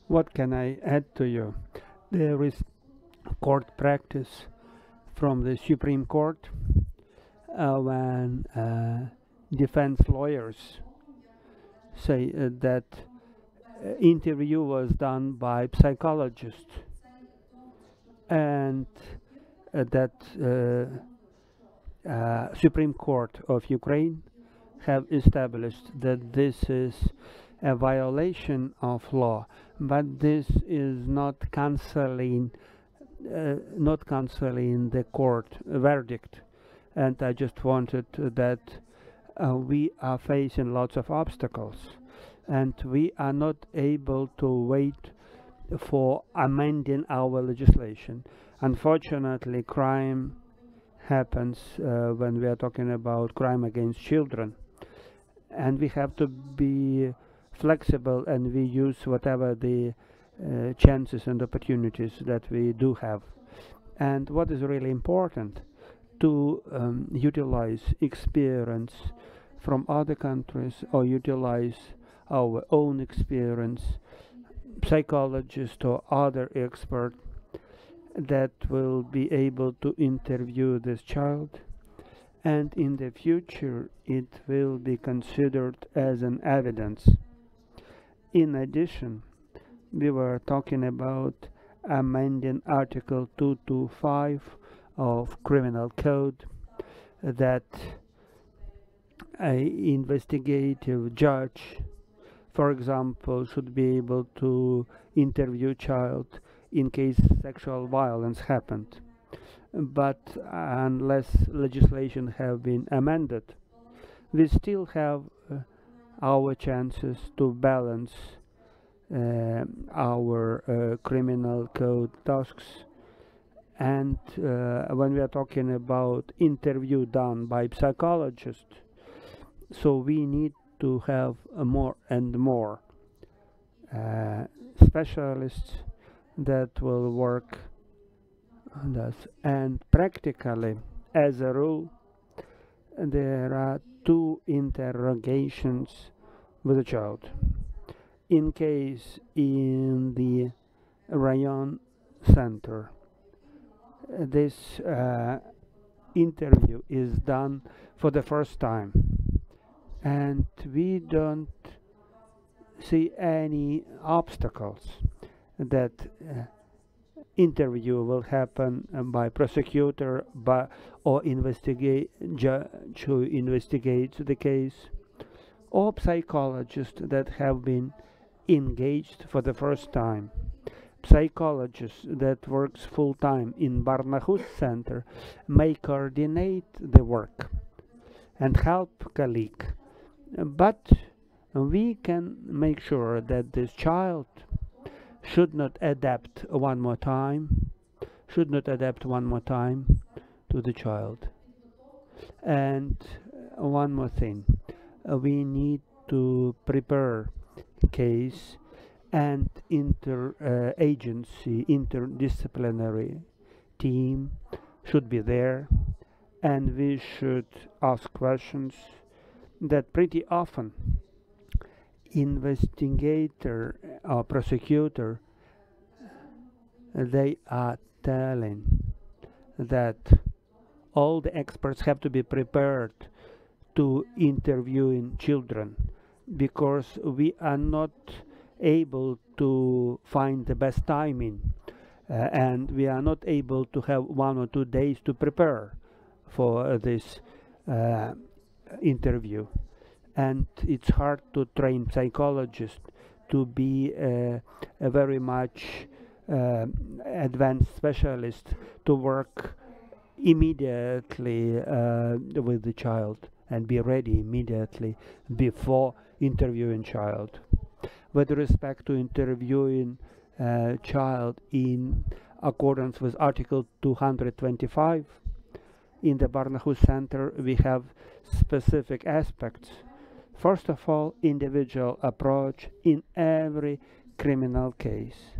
What can I add to you? There is court practice from the Supreme Court when defense lawyers say that interview was done by psychologist, and that Supreme Court of Ukraine have established that this is a violation of law, but this is not canceling the court verdict. And I just wanted that we are facing lots of obstacles, and we are not able to wait for amending our legislation. Unfortunately, crime happens when we are talking about crime against children, and we have to be flexible, and we use whatever the chances and opportunities that we do have. And what is really important, to utilize experience from other countries or utilize our own experience, psychologists or other experts that will be able to interview this child, and in the future it will be considered as an evidence. In addition, we were talking about amending Article 225 of Criminal Code, that an investigative judge, for example, should be able to interview child in case sexual violence happened. But unless legislation have been amended, we still have our chances to balance our criminal code tasks. And when we are talking about interview done by psychologists, so we need to have more and more specialists that will work on this. And practically, as a rule, there are 2 interrogations with a child. In case in the Rayon Center, this interview is done for the first time, and we don't see any obstacles that interview will happen by prosecutor or judge who investigates the case, or psychologists that have been engaged for the first time. Psychologist that works full-time in Barnahus Center may coordinate the work and help colleague, but we can make sure that this child should not adapt one more time to the child. And one more thing, we need to prepare case, and interdisciplinary team should be there, and we should ask questions that pretty often investigator or prosecutor, they are telling that all the experts have to be prepared to interviewing children, because we are not able to find the best timing, and we are not able to have 1 or 2 days to prepare for this interview. And it's hard to train psychologists to be a very much advanced specialist to work immediately with the child and be ready immediately before interviewing child. With respect to interviewing child in accordance with Article 225, in the Barnahus Center we have specific aspects. First of all, individual approach in every criminal case.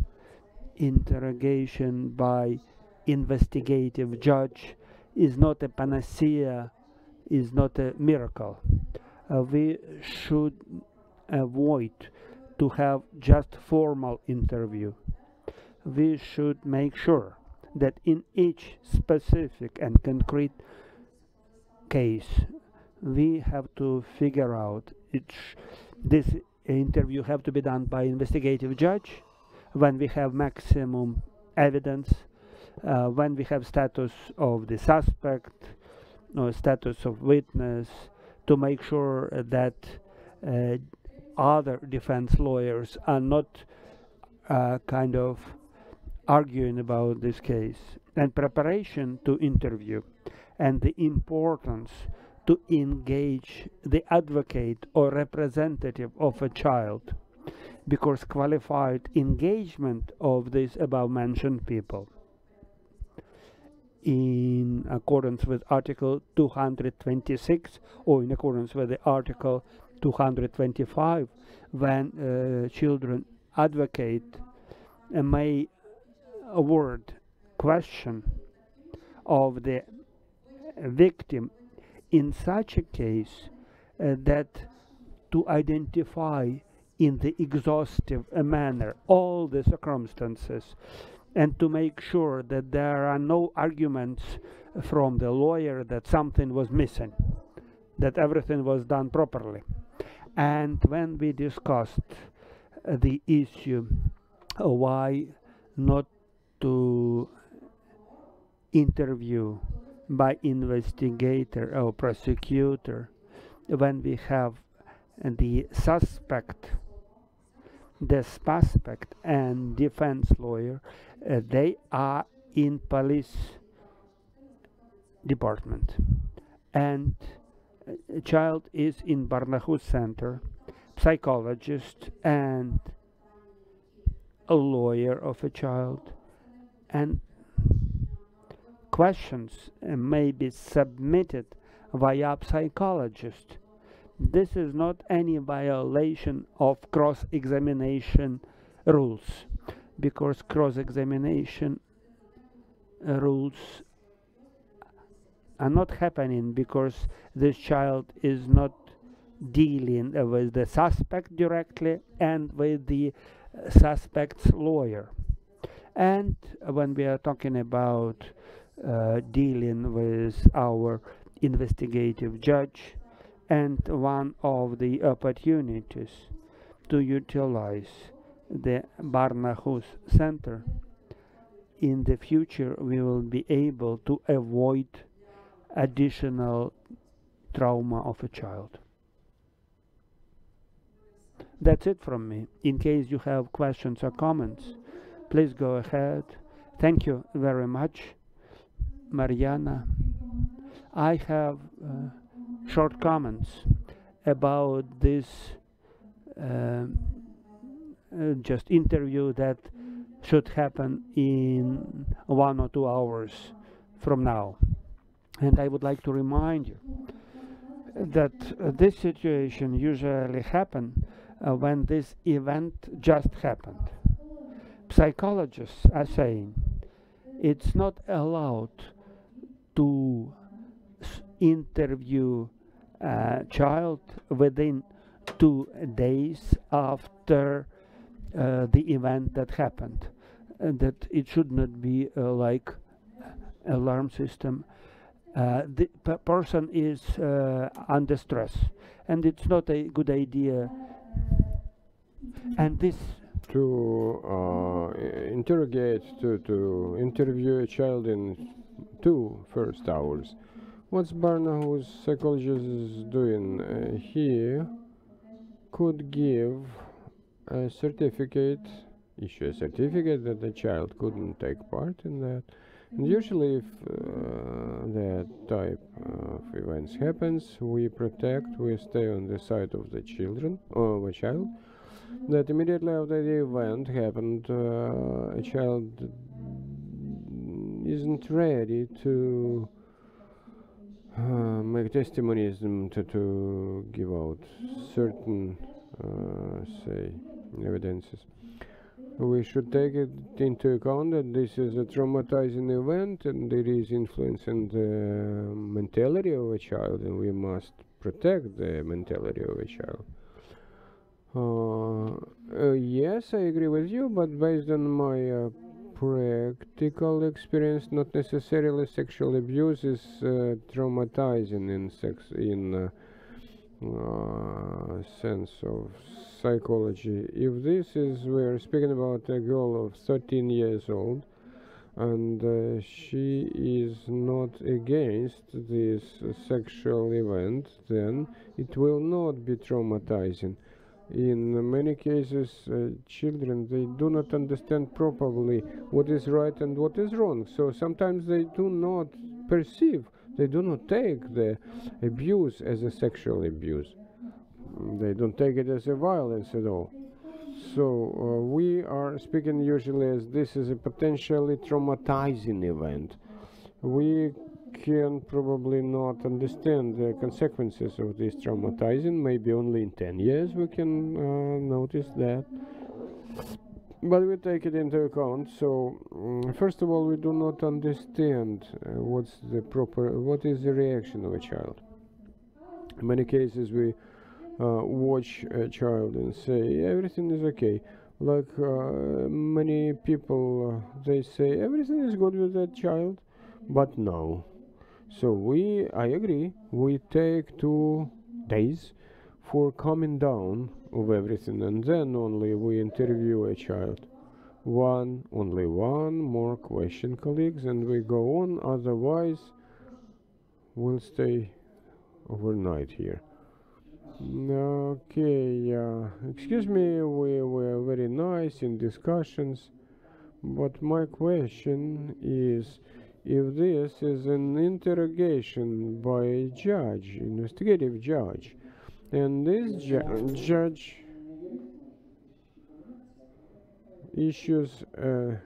Interrogation by investigative judge is not a panacea, is not a miracle. We should avoid to have just formal interview. We should make sure that in each specific and concrete case, we have to figure out this interview have to be done by investigative judge when we have maximum evidence, when we have status of the suspect or status of witness, to make sure that other defense lawyers are not kind of arguing about this case, and preparation to interview, and the importance to engage the advocate or representative of a child, because qualified engagement of these above mentioned people in accordance with Article 226 or in accordance with the Article 225, when children advocate may award question of the victim in such a case that to identify in the exhaustive manner all the circumstances, and to make sure that there are no arguments from the lawyer that something was missing, that everything was done properly. And when we discussed the issue why not to interview by investigator or prosecutor when we have the suspect and defense lawyer, they are in police department, and a child is in Barnahus center, psychologist and a lawyer of a child, and questions may be submitted via psychologist. This is not any violation of cross-examination rules, because cross-examination rules are not happening because this child is not dealing with the suspect directly and with the suspect's lawyer. And when we are talking about dealing with our investigative judge, and one of the opportunities to utilize the Barnahus Center, in the future we will be able to avoid additional trauma of a child. That's it from me. In case you have questions or comments, please go ahead. Thank you very much, Mariana. I have short comments about this just interview that should happen in 1 or 2 hours from now. And I would like to remind you that this situation usually happens when this event just happened. Psychologists are saying it's not allowed to interview a child within 2 days after the event that happened, that it should not be like alarm system. The person is under stress, and it's not a good idea. And this to interview a child in 2 first hours. What's Barnahus psychologist is doing? He could give a certificate, issue a certificate that the child couldn't take part in that. And usually if that type of events happens, we stay on the side of the children, or the child, that immediately after the event happened, a child isn't ready to make testimonies to give out certain say evidences. We should take it into account that this is a traumatizing event and it is influencing the mentality of a child, and we must protect the mentality of a child. Yes, I agree with you, but based on my practical experience, not necessarily sexual abuse is traumatizing in sense of psychology. If this is, we're speaking about a girl of 13 years old, and she is not against this sexual event, then it will not be traumatizing. In many cases, children, they do not understand properly what is right and what is wrong, so sometimes they do not perceive, they do not take the abuse as a sexual abuse. They don't take it as a violence at all. So we are speaking usually as this is a potentially traumatizing event. We can probably not understand the consequences of this traumatizing. Maybe only in 10 years we can notice that. But we take it into account. So first of all, we do not understand what is the reaction of a child. In many cases, we watch a child and say everything is okay. Like many people, they say everything is good with that child, but no. So I agree, we take 2 days for calming down of everything, and then only we interview a child. Only one more question, colleagues, and we go on, otherwise we'll stay overnight here. Okay, excuse me, we were very nice in discussions, but my question is, if this is an interrogation by a judge, investigative judge, and this judge issues a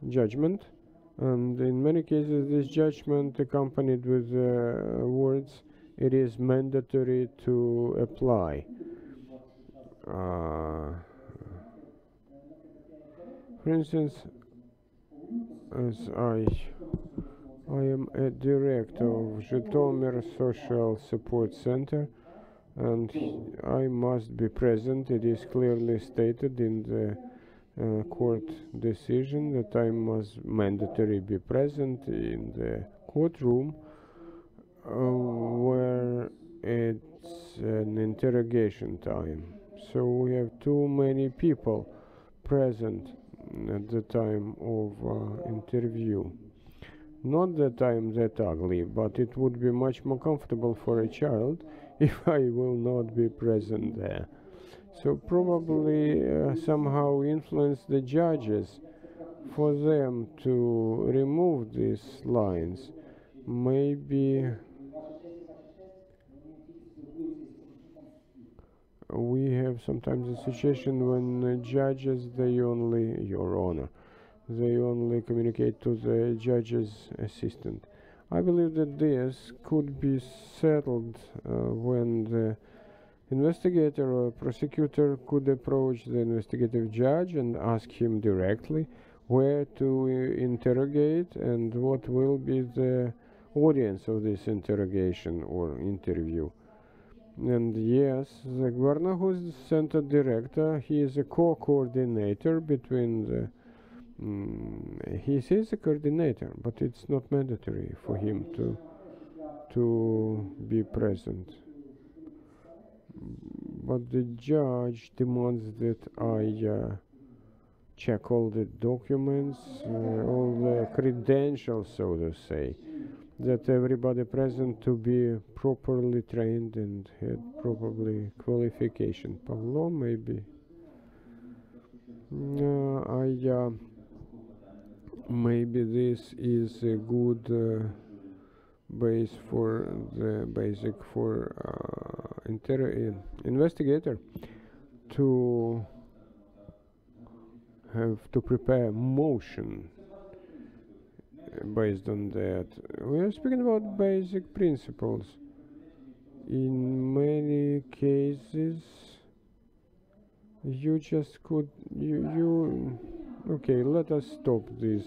judgment, and in many cases this judgment accompanied with words, it is mandatory to apply. For instance, as I am a director of Zhytomyr Social Support Center, and I must be present. It is clearly stated in the court decision that I must mandatory be present in the courtroom where it's an interrogation time. So we have too many people present at the time of interview. Not that I'm that ugly, but it would be much more comfortable for a child if I will not be present there. So probably somehow influence the judges for them to remove these lines. Maybe we have sometimes a situation when judges, Your Honor, they only communicate to the judge's assistant. I believe that this could be settled when the investigator or prosecutor could approach the investigative judge and ask him directly where to interrogate and what will be the audience of this interrogation or interview. And yes, the Barnahus center director, he is a co-coordinator between the he is a coordinator, but it's not mandatory for him to be present. But the judge demands that I check all the documents, all the credentials, so to say, that everybody present to be properly trained and had probably qualification. Pavlo, maybe. Maybe this is a good base for the basic for investigator to have to prepare a motion based on that. We are speaking about basic principles. In many cases, you just could you okay, let us stop this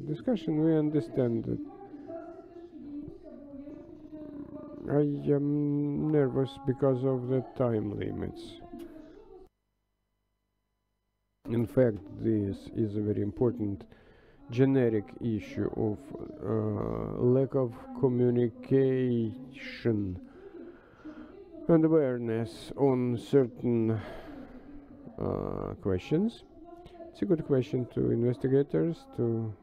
discussion. We understand that I am nervous because of the time limits. In fact, this is a very important generic issue of lack of communication and awareness on certain questions. It's a good question to investigators, to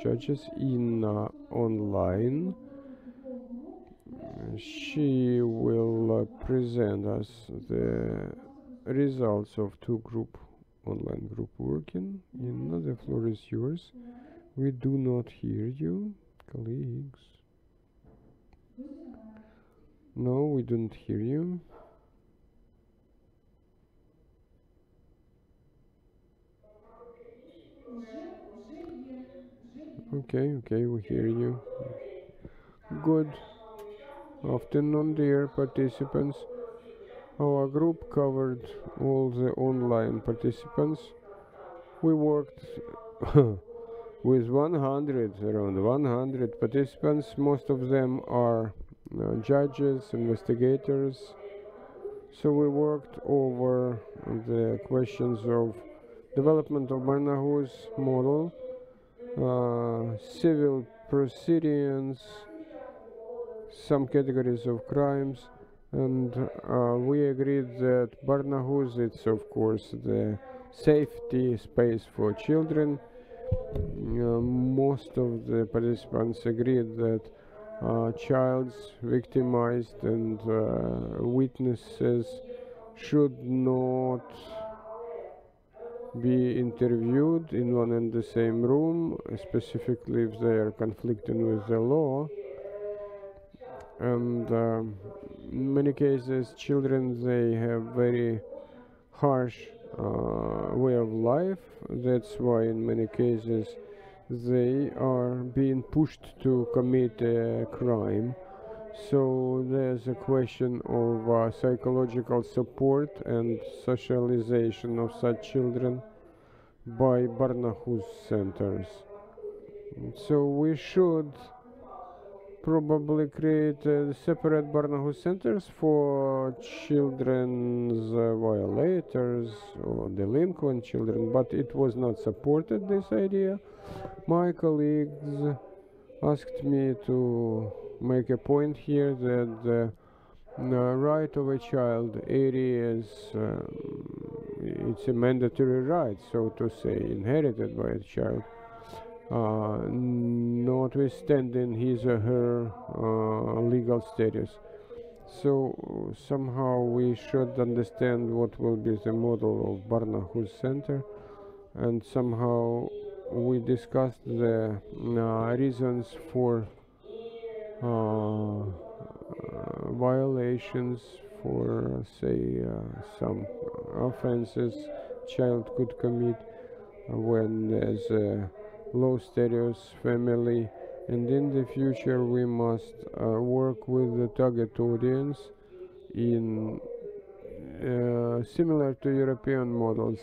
judges in online. She will present us the results of two online group working. The floor is yours. We do not hear you, colleagues. No, we don't hear you. Okay, we hear you. Good afternoon, dear participants. Our group covered all the online participants. We worked with around 100 participants. Most of them are judges, investigators. So we worked over the questions of development of Barnahus model, civil proceedings, some categories of crimes, and we agreed that Barnahus is of course the safety space for children. Most of the participants agreed that childs victimized and witnesses should not be interviewed in one and the same room, specifically if they are conflicting with the law. And in many cases, children, they have very harsh way of life. That's why in many cases they are being pushed to commit a crime. So there's a question of psychological support and socialization of such children by Barnahus centers. So we should probably create separate Barnahus centers for children's violators or delinquent children, but it was not supported, this idea. My colleagues asked me to make a point here that the right of a child areas, it's a mandatory right, so to say, inherited by a child, notwithstanding his or her legal status. So somehow we should understand what will be the model of Barnahus Center, and somehow we discussed the reasons for violations, for say some offenses child could commit when there's a low status family. And in the future we must work with the target audience in similar to European models,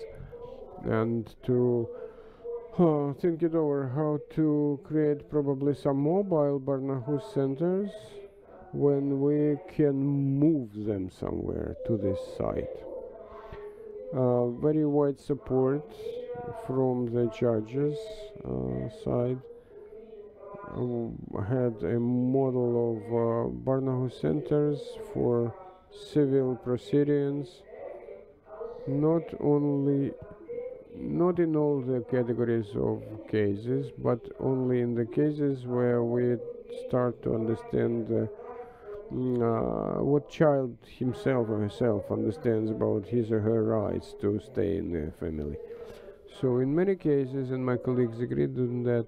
and to think it over how to create probably some mobile Barnahus centers when we can move them somewhere to this site. Very wide support from the judges side. Had a model of Barnahus centers for civil proceedings, not in all the categories of cases, but only in the cases where we start to understand what child himself or herself understands about his or her rights to stay in the family. So in many cases, and my colleagues agreed on that,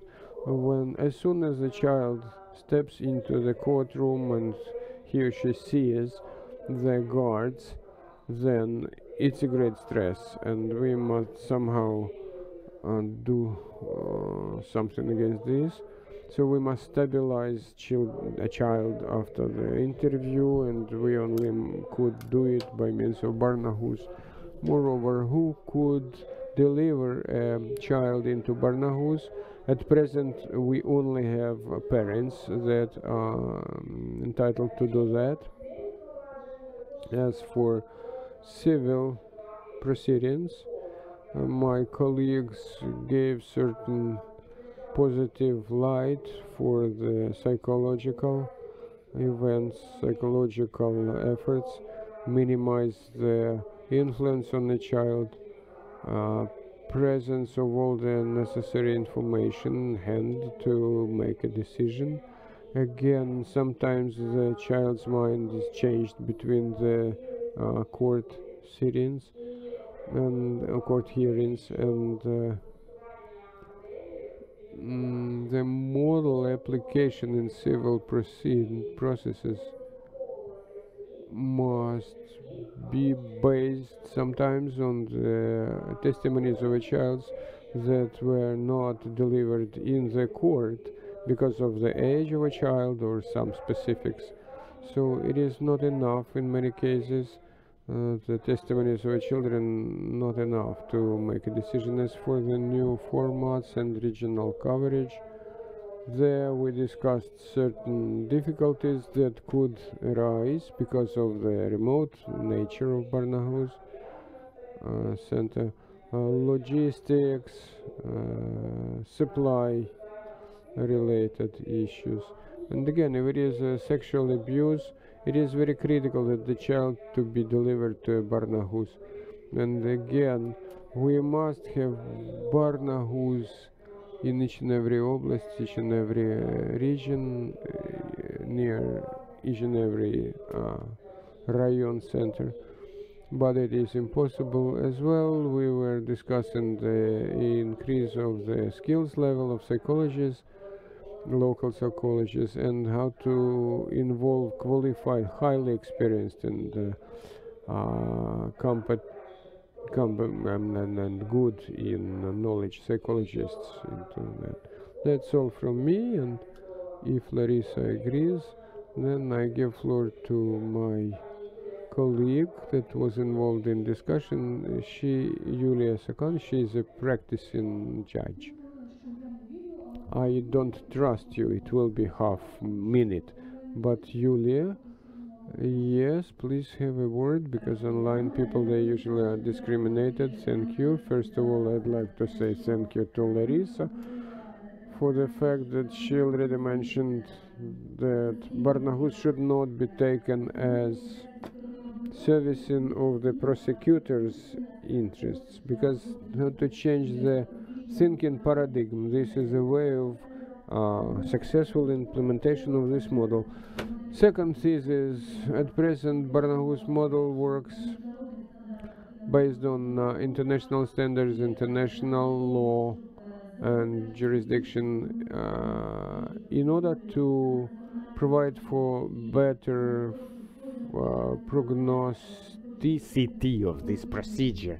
as soon as the child steps into the courtroom and he or she sees the guards, then it's a great stress, and we must somehow do something against this. So we must stabilize a child after the interview, and we only could do it by means of Barnahus. Moreover, who could deliver a child into Barnahus? At present, we only have parents that are entitled to do that. As for civil proceedings, my colleagues gave certain positive light for the psychological events, psychological efforts, minimize the influence on the child, presence of all the necessary information in hand to make a decision. Again, sometimes the child's mind is changed between the court sittings and court hearings, and the model application in civil processes must be based sometimes on the testimonies of a child that were not delivered in the court because of the age of a child or some specifics. So it is not enough in many cases, the testimonies of children not enough to make a decision. As for the new formats and regional coverage, there we discussed certain difficulties that could arise because of the remote nature of Barnahus center, logistics, supply related issues. And again, if it is sexual abuse, it is very critical that the child to be delivered to Barnahus. And again, we must have Barnahus in each and every oblast, each and every region, near each and every rayon center. But it is impossible as well. We were discussing the increase of the skills level of psychologists, local psychologists, and how to involve qualified, highly experienced and and good in knowledge psychologists into that. That's all from me, and if Larissa agrees, then I give floor to my colleague that was involved in discussion. Yulia Sakan, she is a practicing judge. I don't trust you, it will be half minute, but Yulia, yes, please have a word, because online people, they usually are discriminated. Thank you. First of all, I'd like to say thank you to Larissa for the fact that she already mentioned that Barnahus should not be taken as servicing of the prosecutor's interests, because to change the thinking paradigm, this is a way of successful implementation of this model. Second thesis, at present Barnahus model works based on international standards, international law and jurisdiction in order to provide for better prognosticity of this procedure,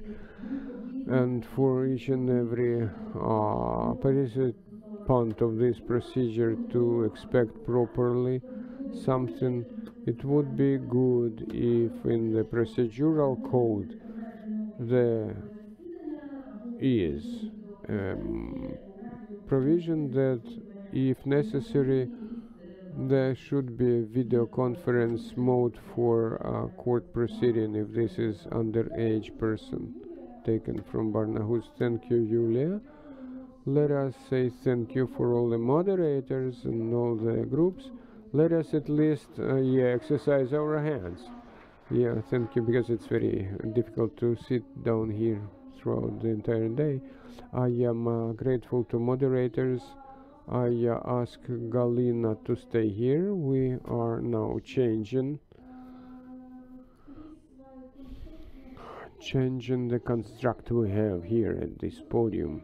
and for each and every participant of this procedure to expect properly something. It would be good if in the procedural code there is provision that if necessary there should be a video conference mode for a court proceeding if this is underage person taken from Barnahus. Thank you, Yulia. Let us say thank you for all the moderators and all the groups. Let us at least exercise our hands. Yeah, thank you, because it's very difficult to sit down here throughout the entire day. I am grateful to moderators. I ask Galina to stay here. We are now changing the construct we have here at this podium.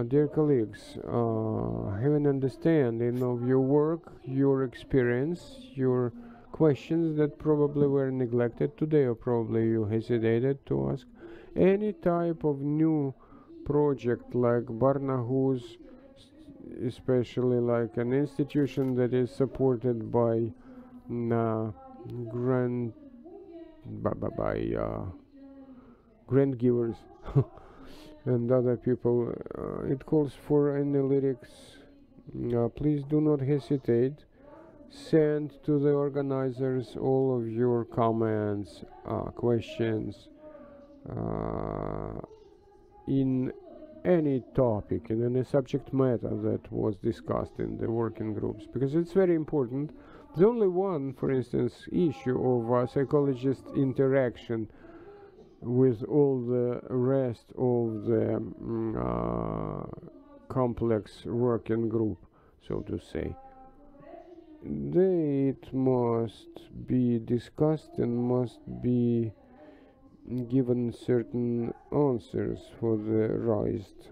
Dear colleagues, have an understanding of your work, your experience, your questions that probably were neglected today, or probably you hesitated to ask. Any type of new project like Barnahus, especially like an institution that is supported by grant givers and other people, it calls for analytics. Please do not hesitate. Send to the organizers all of your comments, questions, in any topic, in any subject matter that was discussed in the working groups, because it's very important. The only one, for instance, issue of psychologist interaction with all the rest of the complex working group, so to say. It must be discussed and must be given certain answers for the raised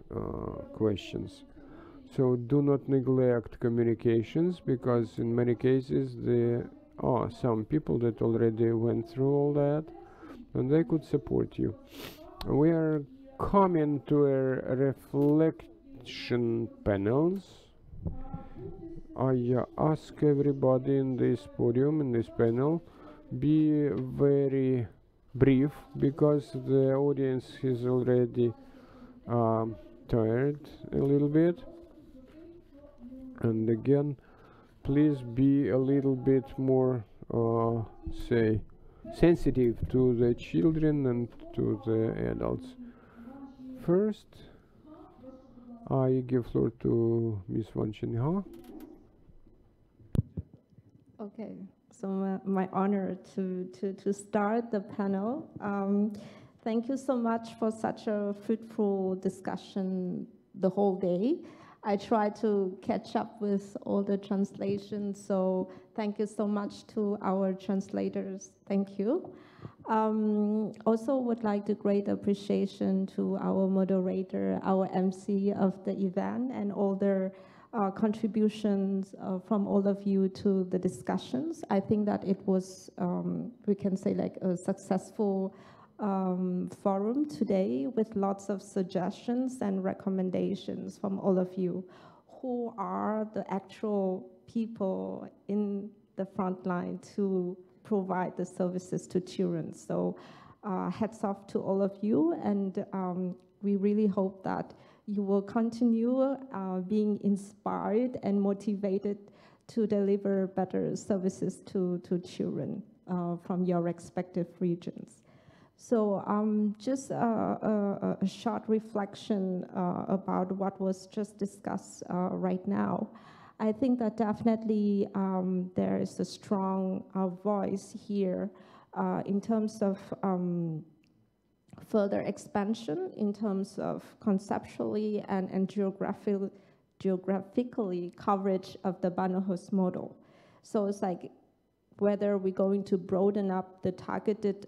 questions. So do not neglect communications, because in many cases there are some people that already went through all that and they could support you. We are coming to a reflection panels. I ask everybody in this podium, in this panel, be very brief, because the audience is already tired a little bit. And again, please be a little bit more say sensitive to the children and to the adults. First, I give floor to Ms. Vanchinha. Okay, so my honor to start the panel. Thank you so much for such a fruitful discussion the whole day. I tried to catch up with all the translations, so thank you so much to our translators. Thank you. Also would like to great appreciation to our moderator, our MC of the event, and all their contributions from all of you to the discussions. I think that it was, we can say, like a successful forum today, with lots of suggestions and recommendations from all of you who are the actual people in the front line to provide the services to children. So hats off to all of you, and we really hope that you will continue being inspired and motivated to deliver better services to children from your respective regions. So just a short reflection about what was just discussed right now. I think that definitely there is a strong voice here in terms of further expansion, in terms of conceptually and geographically coverage of the Barnahus model. So it's like whether we're going to broaden up the targeted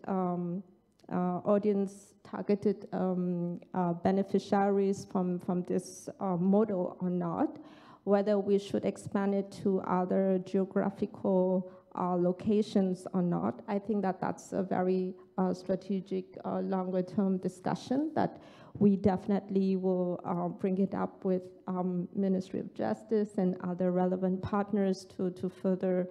audience, targeted beneficiaries from this model or not, whether we should expand it to other geographical locations or not. I think that that's a very strategic longer term discussion that we definitely will bring it up with Ministry of Justice and other relevant partners to further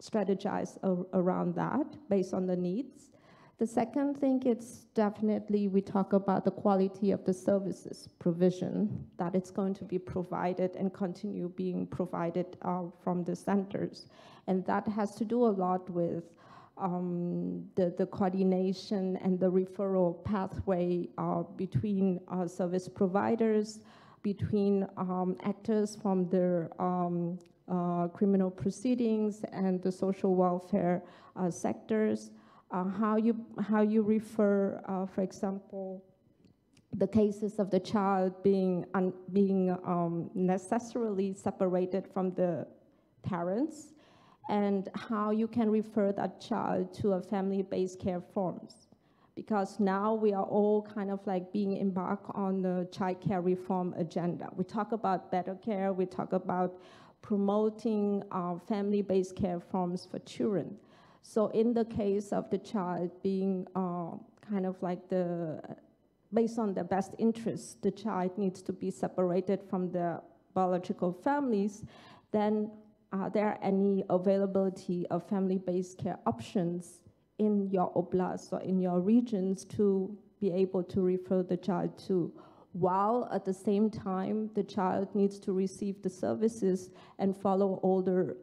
strategize around that based on the needs. The second thing, it's definitely, we talk about the quality of the services provision, that it's going to be provided and continue being provided from the centers. And that has to do a lot with the coordination and the referral pathway between service providers, between actors from their criminal proceedings and the social welfare sectors. How you refer, for example, the cases of the child being necessarily separated from the parents, and how you can refer that child to a family-based care forms. Because now we are all kind of like being embarked on the child care reform agenda. We talk about better care, we talk about promoting family-based care forms for children. So in the case of the child being kind of like based on the best interest, the child needs to be separated from the biological families, then are there any availability of family-based care options in your oblast or in your regions to be able to refer the child to? while at the same time the child needs to receive the services and follow all the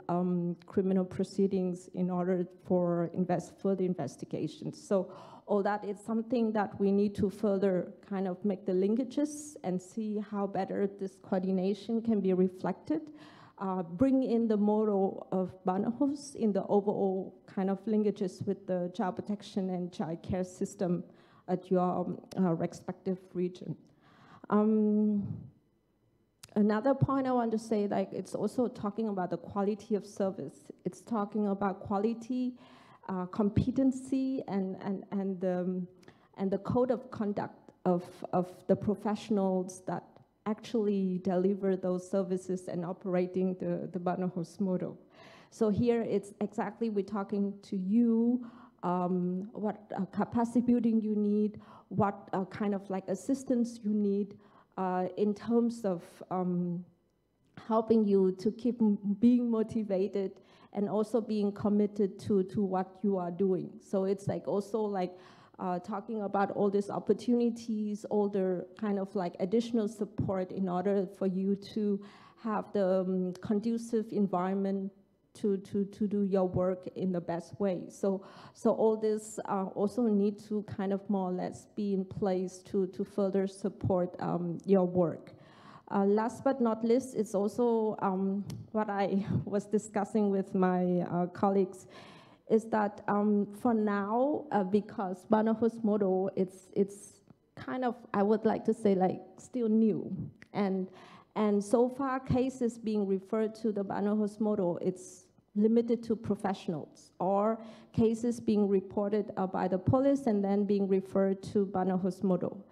criminal proceedings in order for further investigations. So all that is something that we need to further kind of make the linkages and see how better this coordination can be reflected. Bring in the model of Barnahus in the overall kind of linkages with the child protection and child care system at your respective region. Another point I want to say, like, it's also talking about the quality of service. It's talking about quality, competency, and the code of conduct of the professionals that actually deliver those services and operating the Barnahus model. So here it's exactly, we're talking to you, what capacity building you need, what kind of like assistance you need in terms of helping you to keep being motivated and also being committed to what you are doing. So it's like also like talking about all these opportunities, all the kind of like additional support in order for you to have the conducive environment to do your work in the best way. So all this also need to kind of more or less be in place to further support your work. Last but not least, it's also what I was discussing with my colleagues, is that for now, because Barnahus model, it's kind of, I would like to say, like still new. And so far, cases being referred to the Barnahus model, it's limited to professionals, or cases being reported by the police and then being referred to Barnahus model.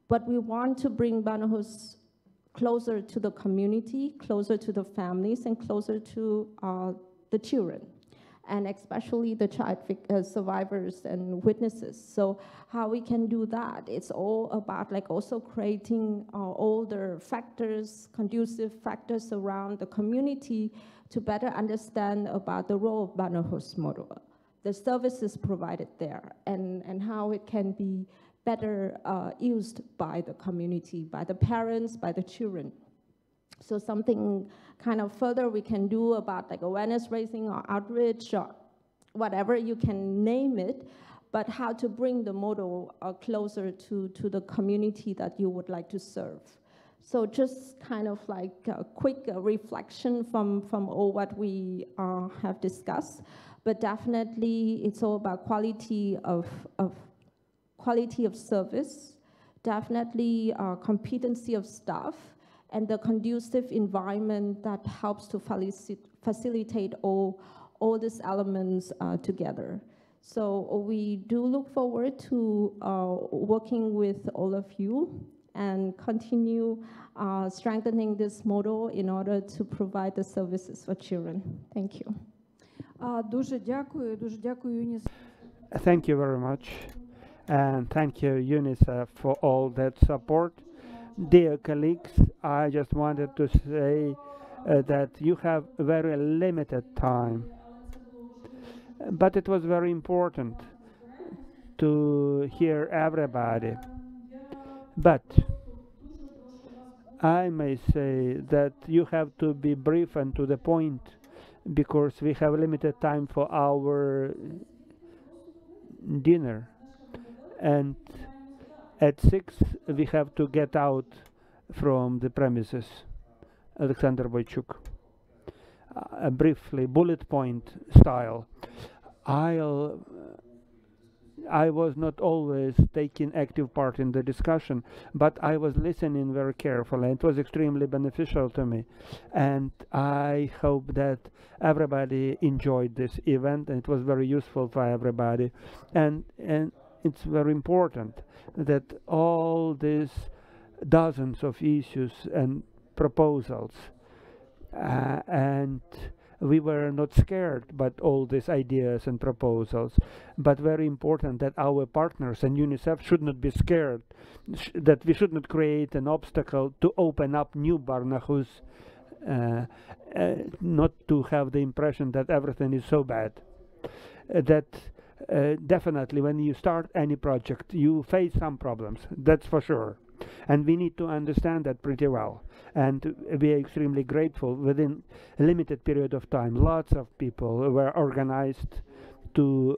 But we want to bring Barnahus closer to the community, closer to the families, and closer to the children, and especially the child survivors and witnesses. So how we can do that, it's all about like also creating all the factors, conducive factors around the community to better understand about the role of Barnahus model, the services provided there, and how it can be better used by the community, by the parents, by the children. So something kind of further we can do about like awareness raising or outreach or whatever you can name it, but how to bring the model closer to the community that you would like to serve. So just kind of like a quick reflection from all what we have discussed, but definitely it's all about quality of service, definitely competency of staff, and the conducive environment that helps to facilitate all these elements together. So we do look forward to working with all of you and continue strengthening this model in order to provide the services for children. Thank you. Дуже дякую, Юніс. Thank you very much, and thank you, UNICEF, for all that support. Dear colleagues, I just wanted to say that you have very limited time, but it was very important to hear everybody. But I may say that you have to be brief and to the point, because we have limited time for our dinner, and at 6 we have to get out from the premises. Alexander Boychuk. Briefly, bullet point style. I was not always taking active part in the discussion, but I was listening very carefully. It was extremely beneficial to me, and I hope that everybody enjoyed this event, and it was very useful for everybody. And it's very important that all these dozens of issues and proposals, and we were not scared by all these ideas and proposals, but very important that our partners and UNICEF should not be scared, that we should not create an obstacle to open up new Barnahus, not to have the impression that everything is so bad. That definitely when you start any project, you face some problems, that's for sure. And we need to understand that pretty well. And we are extremely grateful. Within a limited period of time, lots of people were organized to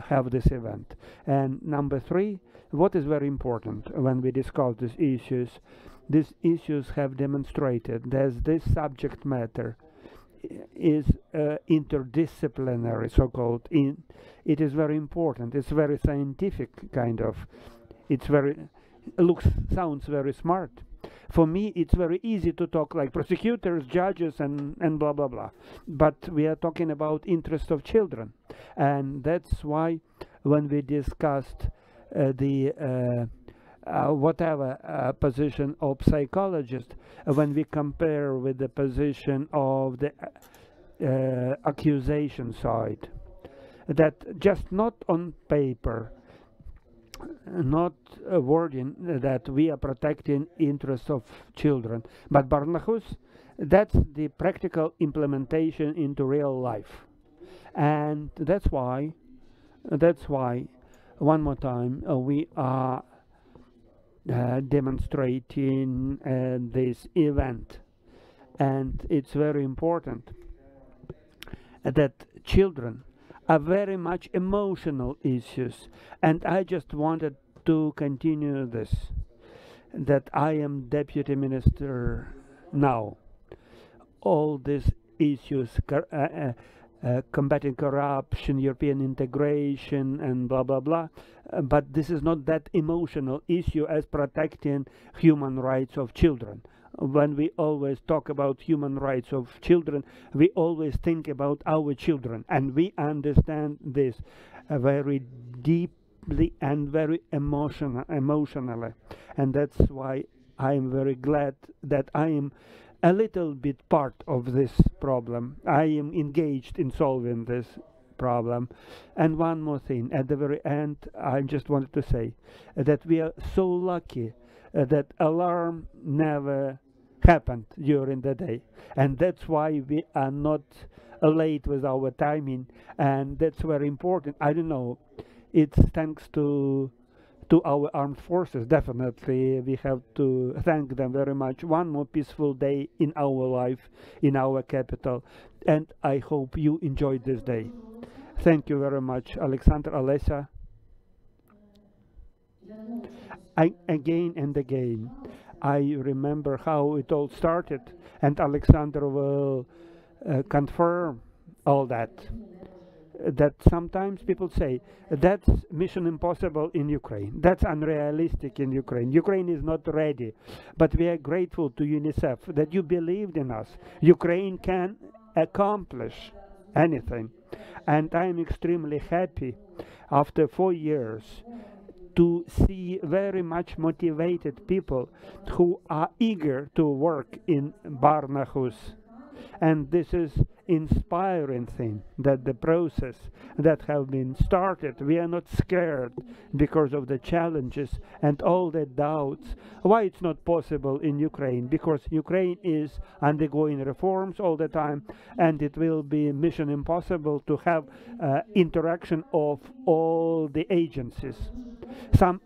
have this event. And number three, what is very important when we discuss these issues have demonstrated that this subject matter is interdisciplinary, so-called. It is very important. It's very scientific kind of. It's very sounds very smart. For me, it's very easy to talk like prosecutors, judges, and blah blah blah. But we are talking about interest of children, and that's why when we discussed the whatever position of psychologist, when we compare with the position of the accusation side, that just not on paper, not a wording that we are protecting interests of children, but Barnahus, that's the practical implementation into real life. And that's why one more time we are demonstrating this event. And it's very important that children are very much emotional issues, and I just wanted to continue this, that I am deputy minister now. All these issues, combating corruption, European integration, and blah blah blah, but this is not that emotional issue as protecting human rights of children. When we always talk about human rights of children, we always think about our children, and we understand this very deeply and very emotionally. And that's why I am very glad that I am a little bit part of this problem. I am engaged in solving this problem. And one more thing, at the very end, I just wanted to say that we are so lucky that alarm never happened during the day, and that's why we are not late with our timing, and that's very important. I don't know, it's thanks to our armed forces. Definitely we have to thank them very much. One more peaceful day in our life, in our capital, and I hope you enjoyed this day. Thank you very much, Alexander, Alessia. Again and again, I remember how it all started, and Alexander will confirm all that. That sometimes people say that's mission impossible in Ukraine, that's unrealistic in Ukraine. Ukraine is not ready, but we are grateful to UNICEF that you believed in us. Ukraine can accomplish anything, and I am extremely happy after 4 years to see very much motivated people who are eager to work in Barnahus. And this is inspiring thing, that the process that have been started, we are not scared because of the challenges and all the doubts. Why it's not possible in Ukraine? Because Ukraine is undergoing reforms all the time, and it will be mission impossible to have interaction of all the agencies. Some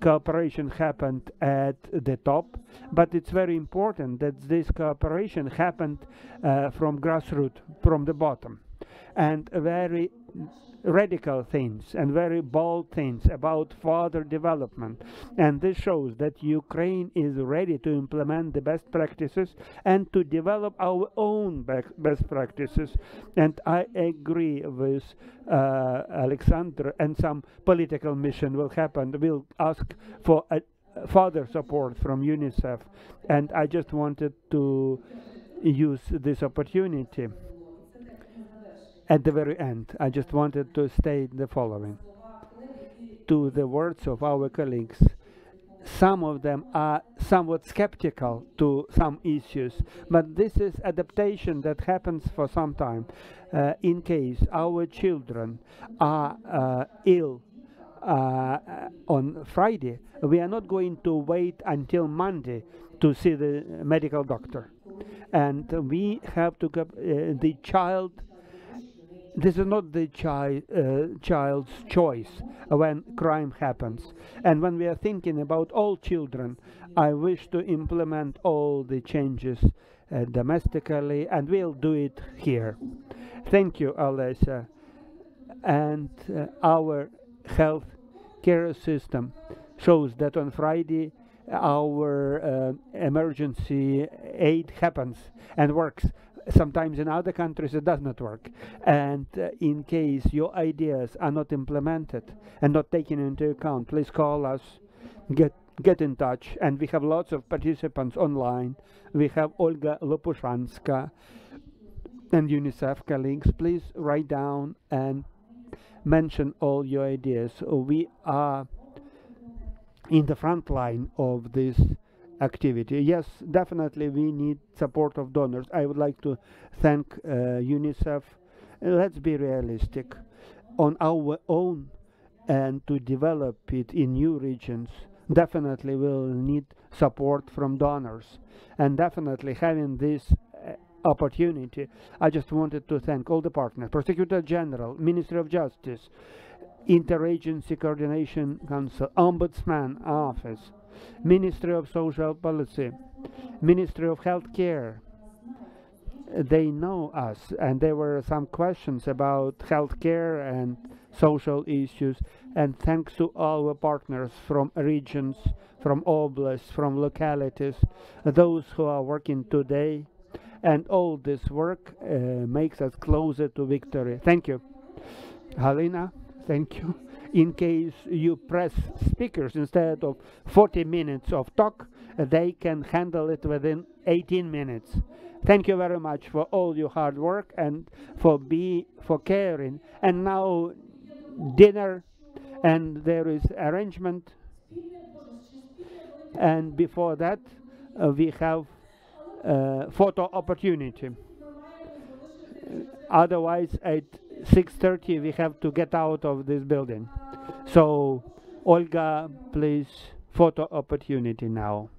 cooperation happened at the top, but it's very important that this cooperation happened from grassroots, from the bottom, and very radical things and very bold things about further development. And this shows that Ukraine is ready to implement the best practices and to develop our own best practices. And I agree with Alexander, and some political mission will happen. We'll ask for further support from UNICEF. And I just wanted to use this opportunity. At the very end, I just wanted to state the following. To the words of our colleagues, some of them are somewhat skeptical to some issues, but this is adaptation that happens for some time. In case our children are ill on Friday, we are not going to wait until Monday to see the medical doctor. And we have to the child this is not the child's choice when crime happens. And when we are thinking about all children, I wish to implement all the changes domestically, and we'll do it here. Thank you, Alessia. And our health care system shows that on Friday our emergency aid happens and works. Sometimes in other countries it does not work. And in case your ideas are not implemented and not taken into account, please call us, get in touch. And we have lots of participants online. We have Olga Lopushanska and UNICEF colleagues. Please write down and mention all your ideas. We are in the front line of this activity. Yes, definitely we need support of donors. I would like to thank UNICEF. Let's be realistic. On our own and to develop it in new regions, definitely we'll need support from donors. And definitely having this opportunity, I just wanted to thank all the partners, Prosecutor General, Ministry of Justice, Interagency Coordination Council, Ombudsman Office, Ministry of Social Policy, Ministry of Health Care. They know us, and there were some questions about health care and social issues, and thanks to our partners from regions, from oblasts, from localities, those who are working today, and all this work makes us closer to victory. Thank you. Halina, thank you. In case you press speakers instead of 40 minutes of talk, they can handle it within 18 minutes. Thank you very much for all your hard work and for caring. And now dinner, and there is arrangement. And before that, we have photo opportunity. Otherwise, at 6:30 we have to get out of this building. So, Olga, please, photo opportunity now.